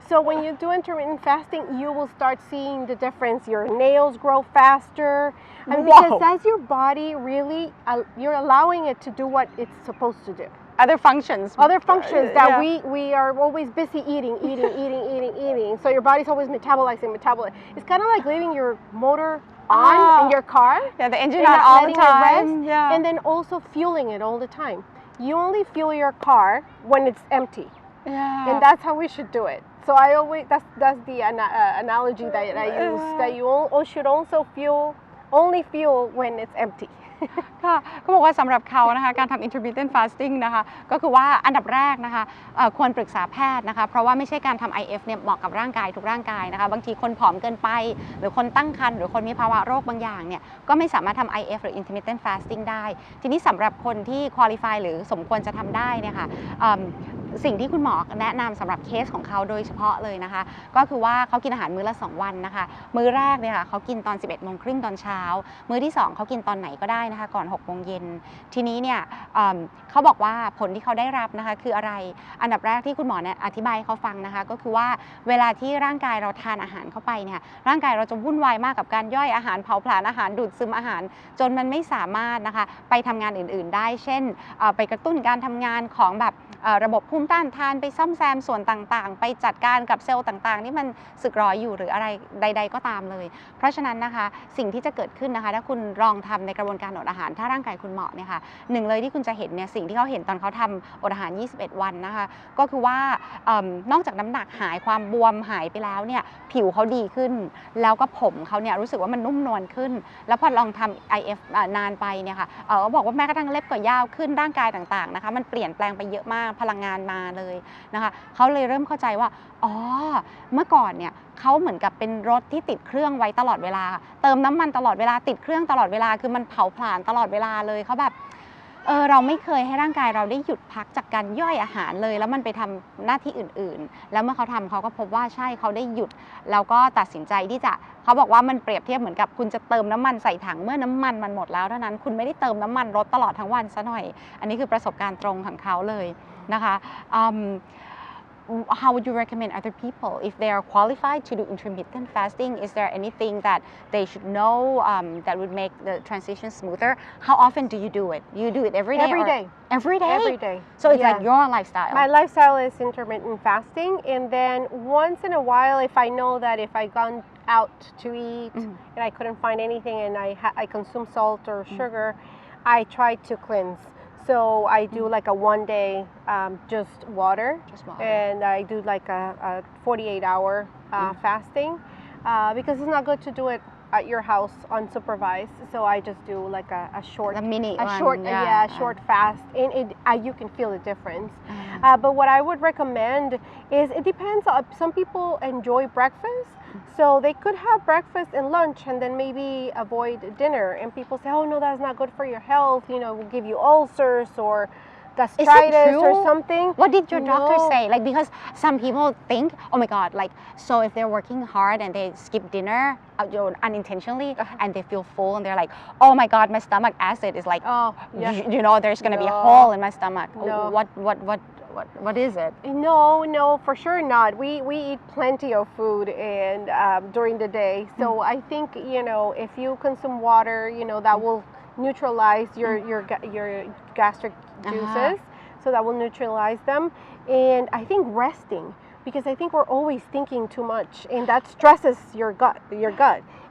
So when you do intermittent fasting, you will start seeing the difference. Your nails grow faster. And because as your body really, you're allowing it to do what it's supposed to do. Other functions that we are always busy eating. So your body's always metabolizing. It's kind of like leaving your motor on in your car. Yeah, the engine and on not all the letting it time. rest, Yeah. and then also fueling it all the time. You only fuel your car when it's empty, Yeah. and that's how we should do it. So I always that's the analogy that I use, that you should also only fuel when it's empty. ค่ะเขาบอกว่าสำหรับเขานะคะการทำ intermittent fasting นะคะก็คือว่าอันดับแรกนะคะควรปรึกษาแพทย์นะคะเพราะว่าไม่ใช่การทำ IF เนี่ยเหมาะกับร่างกายทุกร่างกายนะคะบางทีคนผอมเกินไปหรือคนตั้งครรภ์หรือคนมีภาวะโรคบางอย่างเนี่ยก็ไม่สามารถทำ IF หรือ intermittent fasting ได้ทีนี้สำหรับคนที่ qualify หรือสมควรจะทำได้เนี่ยค่ะสิ่งที่คุณหมอแนะนำสำหรับเคสของเขาโดยเฉพาะเลยนะคะก็คือว่าเขากินอาหารมื้อละ2วันนะคะมื้อแรกเนี่ยค่ะเขากินตอน 11:30 นตอนเช้ามื้อที่2เขากินตอนไหนก็ได้นะคะก่อน 6 โมงเย็นทีนี้เนี่ยเขาบอกว่าผลที่เขาได้รับนะคะคืออะไรอันดับแรกที่คุณหมอเนี่ยอธิบายให้เขาฟังนะคะก็คือว่าเวลาที่ร่างกายเราทานอาหารเข้าไปเนี่ยร่างกายเราจะวุ่นวายมากกับการย่อยอาหารเผาผลาญอาหารดูดซึมอาหารจนมันไม่สามารถนะคะไปทำงานอื่นๆได้เช่นไปกระตุ้นการทำงานของแบบระบบภูมิต้านทานไปซ่อมแซมส่วนต่างๆไปจัดการกับเซลล์ต่างๆที่มันสึกหรออยู่หรืออะไรใดๆก็ตามเลยเพราะฉะนั้นนะคะสิ่งที่จะเกิดขึ้นนะคะถ้าคุณลองทำในกระบวนการอดอาหารถ้าร่างกายคุณเหมาะเนี่ยค่ะหนึ่งเลยที่คุณจะเห็นเนี่ยสิ่งที่เขาเห็นตอนเขาทำอดอาหาร 21 วันนะคะก็คือว่านอกจากน้ำหนักหายความบวมหายไปแล้วเนี่ยผิวเขาดีขึ้นแล้วก็ผมเขาเนี่ยรู้สึกว่ามันนุ่มนวลขึ้นแล้วพอลองทำ IF นานไปเนี่ยค่ะเขาบอกว่าแม้กระทั่งเล็บก็ยาวขึ้นร่างกายต่างๆนะคะมันเปลี่ยนแปลงไปเยอะมากพลังงานมาเลยนะคะเขาเลยเริ่มเข้าใจว่าอ๋อเมื่อก่อนเนี่ยเขาเหมือนกับเป็นรถที่ติดเครื่องไว้ตลอดเวลาเติมน้ำมันตลอดเวลาติดเครื่องตลอดเวลาคือมันเผาผลาญตลอดเวลาเลยเขาแบบเราไม่เคยให้ร่างกายเราได้หยุดพักจากการย่อยอาหารเลยแล้วมันไปทำหน้าที่อื่นๆแล้วเมื่อเขาทำเขาก็พบว่าใช่เขาได้หยุดแล้วก็ตัดสินใจที่จะเขาบอกว่ามันเปรียบเทียบเหมือนกับคุณจะเติมน้ำมันใส่ถังเมื่อน้ำมันมันหมดแล้วเท่านั้นคุณไม่ได้เติมน้ำมันรถตลอดทั้งวันซะหน่อยอันนี้คือประสบการณ์ตรงของเขาเลยนะคะ how would you recommend other people if they are qualified to do intermittent fasting? Is there anything that they should know that would make the transition smoother? How often do you do it? Do you do it every day? Every day. Every day? Every day. So it's like your lifestyle? My lifestyle is intermittent fasting, and then once in a while, if I know that if I gone out to eat and I couldn't find anything and I consume salt or sugar, I try to cleanse. So I do like a 1 day just water, and I do like a 48-hour fasting because it's not good to do it at your house unsupervised. So I just do like a short fast, and you can feel the difference. But what I would recommend is it depends. Some people enjoy breakfast. So they could have breakfast and lunch and then maybe avoid dinner. And people say, oh no, that's not good for your health. You know, it will give you ulcers or gastritis or something. What did your doctor say? Like, because some people think, oh my God, like, so if they're working hard and they skip dinner unintentionally and they feel full and they're like, oh my God, my stomach acid is like, you know, there's going to be a hole in my stomach. No. What is it? No, for sure not. We eat plenty of food and during the day. So I think, you know, if you consume water, you know, that will neutralize your gastric juices. So that will neutralize them. And I think resting, because I think we're always thinking too much and that stresses your gut.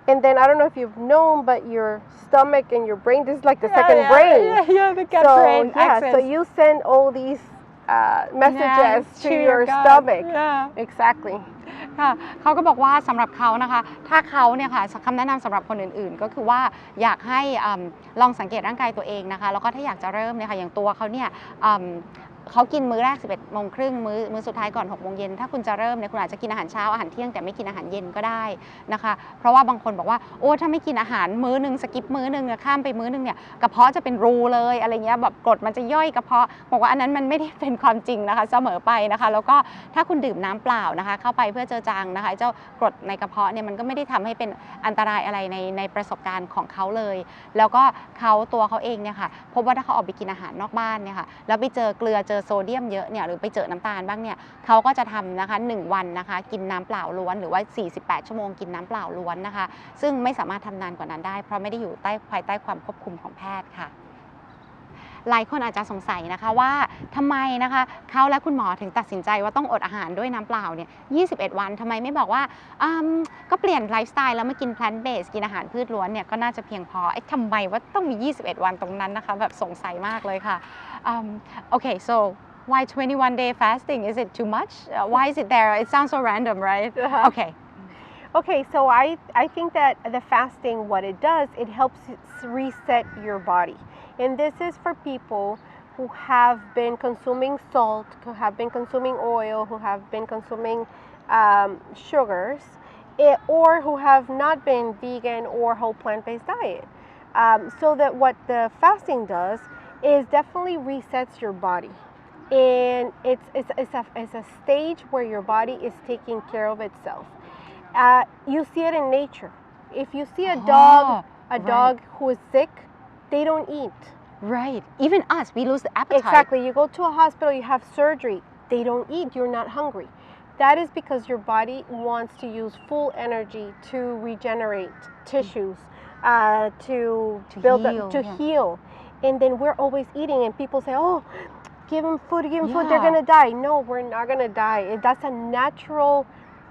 And then I don't know if you've known, but your stomach and your brain, this is like the second brain. Yeah, the gut brain axis. So you send all these messages to your stomach. Exactly. ค่ะเขาก็บอกว่าสำหรับเขานะคะถ้าเขาเนี่ยค่ะคำแนะนำสำหรับคนอื่นๆก็คือว่าอยากให้ลองสังเกตร่างกายตัวเองนะคะแล้วก็ถ้าอยากจะเริ่มเนี่ยค่ะอย่างตัวเขาเนี่ยเขากินมื้อแรก 11:30 นมื้อสุดท้ายก่อน 6 โมงเย็นถ้าคุณจะเริ่มเนี่ยคุณอาจจะกินอาหารเช้าอาหารเที่ยงแต่ไม่กินอาหารเย็นก็ได้นะคะเพราะว่าบางคนบอกว่าโอ้ถ้าไม่กินอาหารมื้อนึงสกิปมื้อนึงข้ามไปมื้อนึงเนี่ยกระเพาะจะเป็นรูเลยอะไรเงี้ยแบบกรดมันจะย่อยกระเพาะบอกว่าอันนั้นมันไม่ได้เป็นความจริงนะคะเสมอไปนะคะแล้วก็ถ้าคุณดื่มน้ำเปล่านะคะเข้าไปเพื่อเจือจางนะคะเจ้ากรดในกระเพาะเนี่ยมันก็ไม่ได้ทำให้เป็นอันตรายอะไรในประสบการณ์ของเขาเลยแล้วก็ตัวเขาเองเนี่ยค่ะพบว่าถ้าเขาออกไปกินอาหารนอกบ้านเนี่ยค่ะแล้วไปเจอเกลือเจอโซเดียมเยอะหรือไปเจอน้ำตาลบ้างเนี่ยเขาก็จะทำนะคะ1 วันนะคะกินน้ำเปล่าล้วนหรือว่า48 ชั่วโมงกินน้ำเปล่าล้วนนะคะซึ่งไม่สามารถทำนานกว่านั้นได้เพราะไม่ได้อยู่ภายใต้ความควบคุมของแพทย์ค่ะ หลายคนอาจจะสงสัยนะคะว่าทำไมนะคะเขาและคุณหมอถึงตัดสินใจว่าต้องอดอาหารด้วยน้ำเปล่าเนี่ย21 วันทำไมไม่บอกว่าก็เปลี่ยนไลฟ์สไตล์แล้วมากิน plant based กินอาหารพืชล้วนเนี่ยก็น่าจะเพียงพอทำไมว่าต้องมี21 วันตรงนั้นนะคะแบบสงสัยมากเลยค่ะOkay so why 21-day fasting is it too much why is it there it sounds so random right okay Okay, so I think that the fasting, what it does, it helps reset your body. And this is for people who have been consuming salt, who have been consuming oil, who have been consuming sugars, or who have not been vegan or whole plant-based diet. So that what the fasting does is definitely resets your body. And it's a stage where your body is taking care of itself. You see it in nature. If you see a dog who is sick, they don't eat. Right. Even us, we lose the appetite. Exactly. You go to a hospital, you have surgery, they don't eat. You're not hungry. That is because your body wants to use full energy to regenerate tissues, to build heal, to heal. And then we're always eating, and people say, "Oh, give them food, they're gonna die." No, we're not gonna die. That's a natural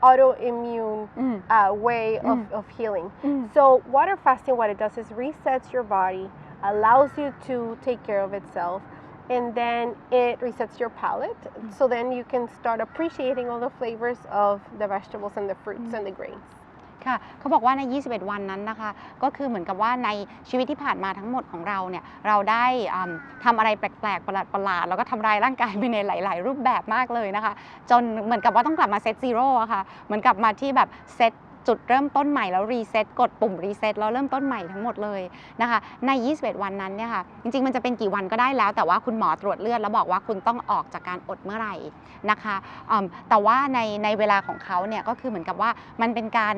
autoimmune way of healing. So water fasting, what it does is resets your body, allows you to take care of itself, and then it resets your palate. So then you can start appreciating all the flavors of the vegetables and the fruits and the grains. ค่ะเขาบอกว่าใน21 วันนั้นนะคะก็คือเหมือนกับว่าในชีวิตที่ผ่านมาทั้งหมดของเราเนี่ยเราได้ทำอะไรแปลกๆประหลาดๆแล้วก็ทำลายร่างกายไปในหลายๆรูปแบบมากเลยนะคะจนเหมือนกับว่าต้องกลับมาเซตซีโร่อะค่ะเหมือนกลับมาที่แบบเซตจุดเริ่มต้นใหม่แล้วรีเซ็ตกดปุ่มรีเซ็ตแล้วเริ่มต้นใหม่ทั้งหมดเลยนะคะใน21 วันนั้นเนี่ยค่ะจริงๆมันจะเป็นกี่วันก็ได้แล้วแต่ว่าคุณหมอตรวจเลือดแล้วบอกว่าคุณต้องออกจากการอดเมื่อไหร่นะคะแต่ว่าในเวลาของเขาเนี่ยก็คือเหมือนกับว่ามันเป็นการ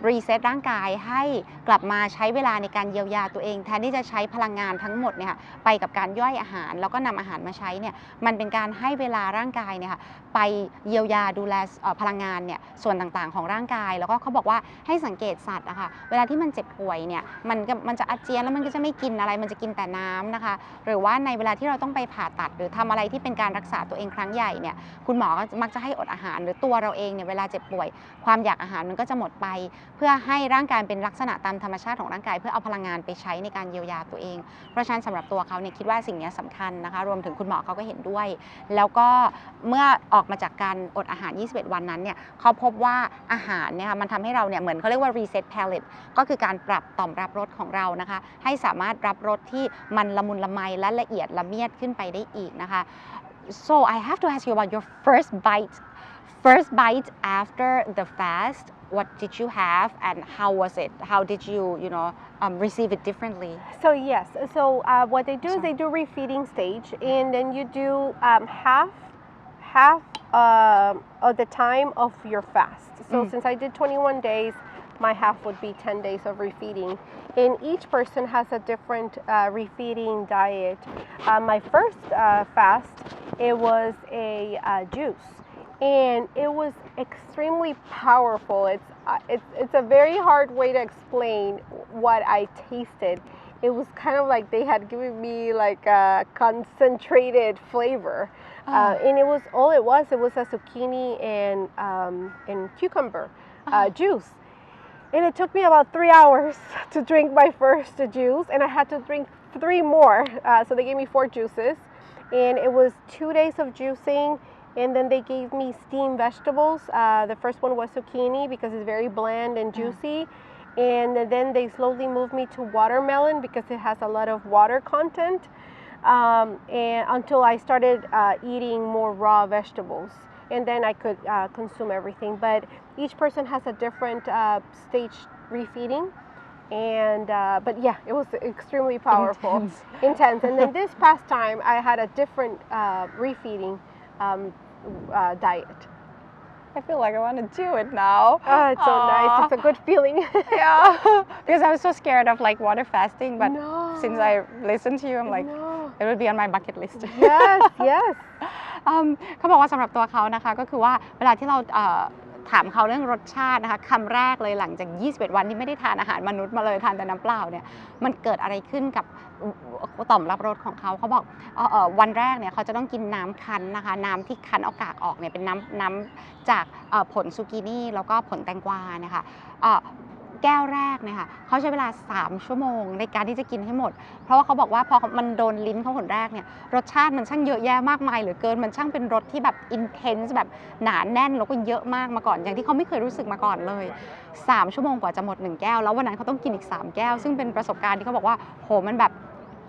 รีเซ็ตร่างกายให้กลับมาใช้เวลาในการเยียวยาตัวเองแทนที่จะใช้พลังงานทั้งหมดเนี่ยไปกับการย่อยอาหารแล้วก็นำอาหารมาใช้เนี่ยมันเป็นการให้เวลาร่างกายเนี่ยค่ะไปเยียวยาดูแลพลังงานเนี่ยส่วนต่างๆของร่างกายแล้วก็เขาบอกว่าให้สังเกตสัตว์อะค่ะเวลาที่มันเจ็บป่วยเนี่ยมันจะอาเจียนแล้วมันก็จะไม่กินอะไรมันจะกินแต่น้ำนะคะหรือว่าในเวลาที่เราต้องไปผ่าตัดหรือทำอะไรที่เป็นการรักษาตัวเองครั้งใหญ่เนี่ยคุณหมอก็มักจะให้อดอาหารหรือตัวเราเองเนี่ยเวลาเจ็บป่วยความอยากอาหารมันก็จะหมดไปเพื่อให้ร่างกายเป็นลักษณะตามธรรมชาติของร่างกายเพื่อเอาพลังงานไปใช้ในการเยียวยาตัวเองเพราะฉะนั้นสำหรับตัวเขาเนี่ยคิดว่าสิ่งนี้สำคัญนะคะรวมถึงคุณหมอเขาก็เห็นด้วยแล้วก็เมื่อออกมาจากการอดอาหาร21 วันนั้นเนี่ยเขาพบว่าอาหารเนี่ยมันทำให้เราเนี่ยเหมือนเขาเรียกว่า reset palate ก็คือการปรับต่อมรับรสของเรานะคะให้สามารถรับรสที่มันละมุนละไมและละเอียดละเมียดขึ้นไปได้อีกนะคะ so I have to ask you about your first bite after the fast what did you have and how was it how did you receive it differently so yes so what they do is they do refeeding stage and then you do half of the time of your fast so since I did 21 days my half would be 10 days of refeeding and each person has a different refeeding diet my first fast it was a juice and it was extremely powerful. It's a very hard way to explain what I tasted. It was kind of like they had given me like a concentrated flavor, and it was a zucchini and cucumber juice. And it took me about 3 hours to drink my first juice, and I had to drink 3 more. So they gave me 4 juices, and it was 2 days of juicing. And then they gave me steamed vegetables. The first one was zucchini because it's very bland and juicy. And then they slowly moved me to watermelon because it has a lot of water content. And until I started eating more raw vegetables. And then I could consume everything. But each person has a different stage refeeding. And but yeah, it was extremely powerful. Intense. And then this past time, I had a different refeeding diet. I feel like I want to do it now. Oh, it's so nice. It's a good feeling. Yeah, because I was so scared of like water fasting, but since I listened to you, I'm like, it would be on my bucket list. Yes, yes. เขาบอกว่าสำหรับตัวเขานะคะก็คือว่าเวลาที่เรา ถามเขาเรื่องรสชาตินะคะคำแรกเลยหลังจาก21วันที่ไม่ได้ทานอาหารมนุษย์มาเลยทานแต่น้ำเปล่าเนี่ยมันเกิดอะไรขึ้นกับต่อมรับรสของเขาบอกวันแรกเนี่ยเขาจะต้องกินน้ำคั้นนะคะน้ำที่คั้นเอากากออกเนี่ยเป็นน้ำจากผลซูกินี่แล้วก็ผลแตงกวาเนี่ยค่ะแก้วแรกเนี่ยค่ะเขาใช้เวลา3ชั่วโมงในการที่จะกินให้หมดเพราะว่าเขาบอกว่าพอมันโดนลิ้นเขาหนแรกเนี่ยรสชาติมันช่างเยอะแยะมากมายเหลือเกินมันช่างเป็นรสที่แบบอินเทนส์แบบหนาแน่นแล้วก็เยอะมากมาก่อนอย่างที่เขาไม่เคยรู้สึกมาก่อนเลย3ชั่วโมงกว่าจะหมด1แก้วแล้ววันนั้นเขาต้องกินอีก3แก้วซึ่งเป็นประสบการณ์ที่เขาบอกว่าโหมันแบบ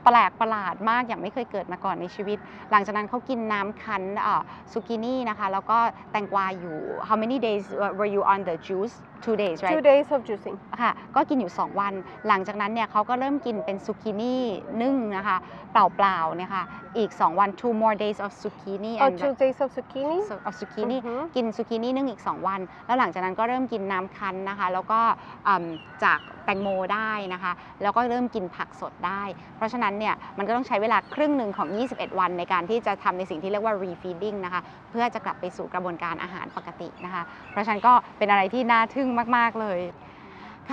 แปลกประหลาดมากอย่างไม่เคยเกิดมาก่อนในชีวิตหลังจากนั้นเขากินน้ำคั้นซูกินี่นะคะแล้วก็แตงกวาอยู่ how many days were you on the juice 2 days right 2 days of juicing ค่ะก็กินอยู่2วันหลังจากนั้นเนี่ยเขาก็เริ่มกินเป็นซูกินี่นึ่งนะคะเปล่าๆเนี่ยค่ะอีก2วัน2 more days of zucchini oh and 2 days of zucchini of zucchini กินซูกินี่นึ่งอีก2วันแล้วหลังจากนั้นก็เริ่มกินน้ำคั้นนะคะแล้วก็จากแตงโมได้นะคะแล้วก็เริ่มกินผักสดได้เพราะฉะนั้นเนี่ยมันก็ต้องใช้เวลาครึ่งหนึ่งของ21วันในการที่จะทำในสิ่งที่เรียกว่า refeeding นะคะเพื่อจะกลับไปสู่กระบวนการอาหารปกตินะคะเพราะฉะนั้นก็เป็นอะไรที่น่าทึ่งมากๆเลย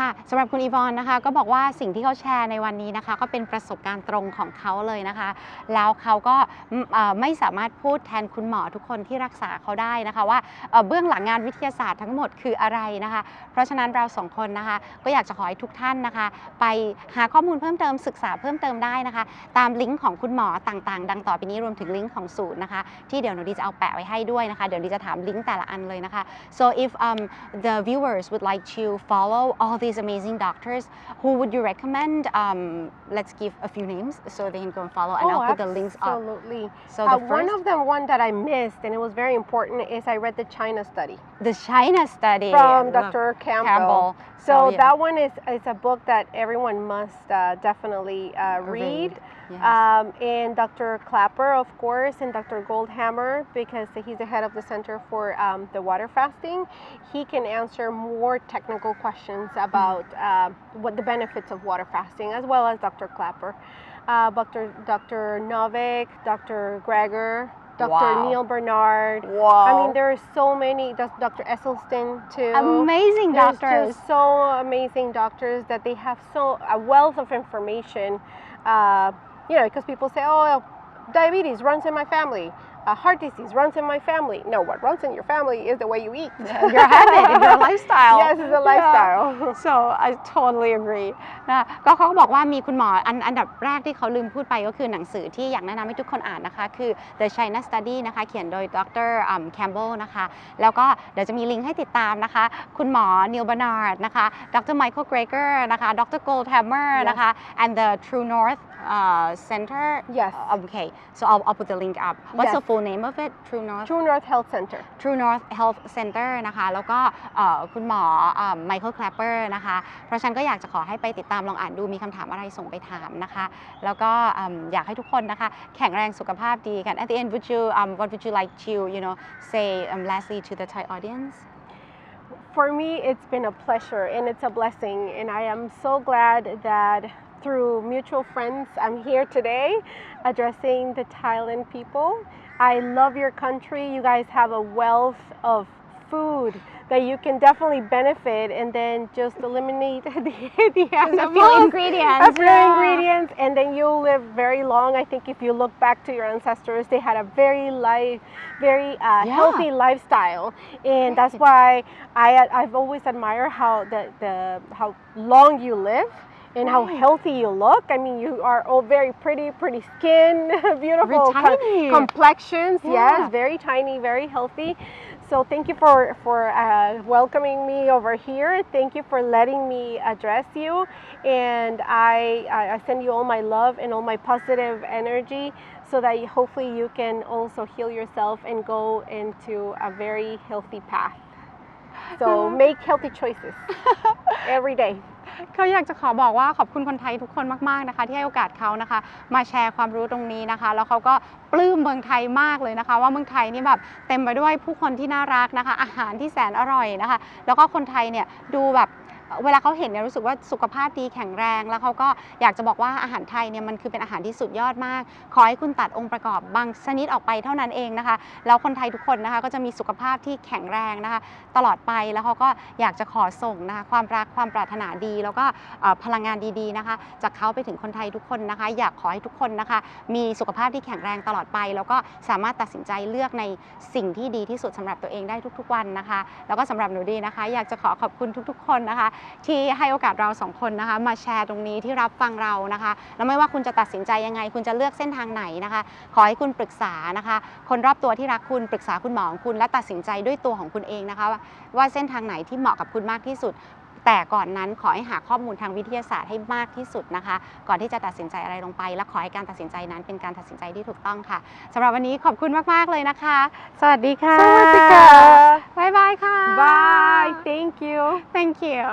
ค่ะสำหรับคุณอีวอนนะคะก็บอกว่าสิ่งที่เขาแชร์ในวันนี้นะคะก็เป็นประสบการณ์ตรงของเขาเลยนะคะแล้วเขาก็ไม่สามารถพูดแทนคุณหมอทุกคนที่รักษาเขาได้นะคะว่าเบื้องหลังงานวิทยาศาสตร์ทั้งหมดคืออะไรนะคะเพราะฉะนั้นเรา2คนนะคะก็อยากจะขอให้ทุกท่านนะคะไปหาข้อมูลเพิ่มเติมศึกษาเพิ่มเติมได้นะคะตามลิงก์ของคุณหมอต่างๆดังต่อไปนี้รวมถึงลิงก์ของศูนย์นะคะที่เดี๋ยวหนูดีจะเอาแปะไว้ให้ด้วยนะคะเดี๋ยวดีจะถามลิงก์แต่ละอันเลยนะคะ so if the viewers would like to follow all these amazing doctors who would you recommend let's give a few names so they can go and follow and I'll put the links up absolutely so the first one of them one that I missed and it was very important is I read the China study the China study from Dr. Campbell so yeah. that one is a book that everyone must definitely read yes. And Dr. Klaper of course and Dr. Goldhammer because he's the head of the center for the water fasting he can answer more technical questions about what the benefits of water fasting as well as Dr. Klaper Dr. Novik Dr. Greger Dr. Wow. Neil Bernard. Wow. I mean, there are so many. Dr. Esselstyn too. Amazing There's doctors. Just so amazing doctors that they have a wealth of information. Because people say, oh, diabetes runs in my family. Heart disease runs in my family. No, what runs in your family is the way you eat. Your habit, your lifestyle. Yes, it's a lifestyle. Yeah. So I totally agree. นะก็เขาก็บอกว่ามีคุณหมออันดับแรกที่เขาลืมพูดไปก็คือหนังสือที่อยากแนะนำให้ทุกคนอ่านนะคะคือ The China Study นะคะเขียนโดยดร. Campbell นะคะแล้วก็เดี๋ยวจะมีลิงก์ให้ติดตามนะคะคุณหมอ Neil Bernard นะคะ Dr. Michael Greger นะคะ Dr. Goldhammer นะคะ and the TrueNorth Center. Yes. Okay, so I'll put the link up. What's Yes. the full name of it? TrueNorth. TrueNorth Health Center. TrueNorth Health Center นะคะแล้วก็คุณหมอ Michael Klaper นะคะเพราะฉะนั้นก็อยากจะขอให้ไปติดตามลองอ่านดูมีคำถามอะไรส่งไปถามนะคะแล้วก็อยากให้ทุกคนนะคะแข็งแรงสุขภาพดีกัน At the end what would you like to say lastly to the Thai audience? For me, it's been a pleasure and it's a blessing and I am so glad that through mutual friends I'm here today addressing the Thailand people. I love your country. You guys have a wealth of food that you can definitely benefit and then just eliminate the a few ingredients. A few ingredients and then you'll live very long. I think if you look back to your ancestors, they had a very healthy lifestyle and that's why I've always admired how long you live. And how healthy you look. I mean, you are all very pretty skin, beautiful complexions. Yeah. Yes, very tiny, very healthy. So thank you for welcoming me over here. Thank you for letting me address you. And I send you all my love and all my positive energy so that hopefully you can also heal yourself and go into a very healthy path. So make healthy choices every day. เขาอยากจะขอบอกว่าขอบคุณคนไทยทุกคนมากๆนะคะที่ให้โอกาสเขานะคะมาแชร์ความรู้ตรงนี้นะคะแล้วเขาก็ปลื้มเมืองไทยมากเลยนะคะว่าเมืองไทยนี่แบบเต็มไปด้วยผู้คนที่น่ารักนะคะอาหารที่แสนอร่อยนะคะแล้วก็คนไทยเนี่ยดูแบบ เวลาเขาเห็นเนี่ยรู้สึกว่าสุขภาพดีแข็งแรงแล้วเขาก็อยากจะบอกว่าอาหารไทยเนี่ยมันคือเป็นอาหารที่สุดยอดมากขอให้คุณตัดองค์ประกอบบางชนิดออกไปเท่านั้นเองนะคะแล้วคนไทยทุกคนนะคะก็จะมีสุขภาพที่แข็งแรงนะคะตลอดไปแล้วเขาก็อยากจะขอส่งนะคะความรักความปรารถนาดีแล้วก็พลังงานดีๆนะคะจากเขาไปถึงคนไทยทุกคนนะคะอยากขอให้ทุกคนนะคะมีสุขภาพที่แข็งแรงตลอดไปแล้วก็สามารถตัดสินใจเลือกในสิ่งที่ดีที่สุดสำหรับตัวเองได้ทุกๆวันนะคะแล้วก็สำหรับหนูดีนะคะอยากจะขอบคุณทุกๆคนนะคะที่ให้โอกาสเราสองคนนะคะมาแชร์ตรงนี้ที่รับฟังเรานะคะแล้วไม่ว่าคุณจะตัดสินใจยังไงคุณจะเลือกเส้นทางไหนนะคะขอให้คุณปรึกษานะคะคนรอบตัวที่รักคุณปรึกษาคุณหมอของคุณและตัดสินใจด้วยตัวของคุณเองนะคะว่าเส้นทางไหนที่เหมาะกับคุณมากที่สุดแต่ก่อนนั้นขอให้หาข้อมูลทางวิทยาศาสตร์ให้มากที่สุดนะคะก่อนที่จะตัดสินใจอะไรลงไปและขอให้การตัดสินใจนั้นเป็นการตัดสินใจที่ถูกต้องค่ะสำหรับวันนี้ขอบคุณมากๆเลยนะคะสวัสดีค่ะ สวัสดีค่ะ บ๊ายบายค่ะ Bye. Thank you. Thank you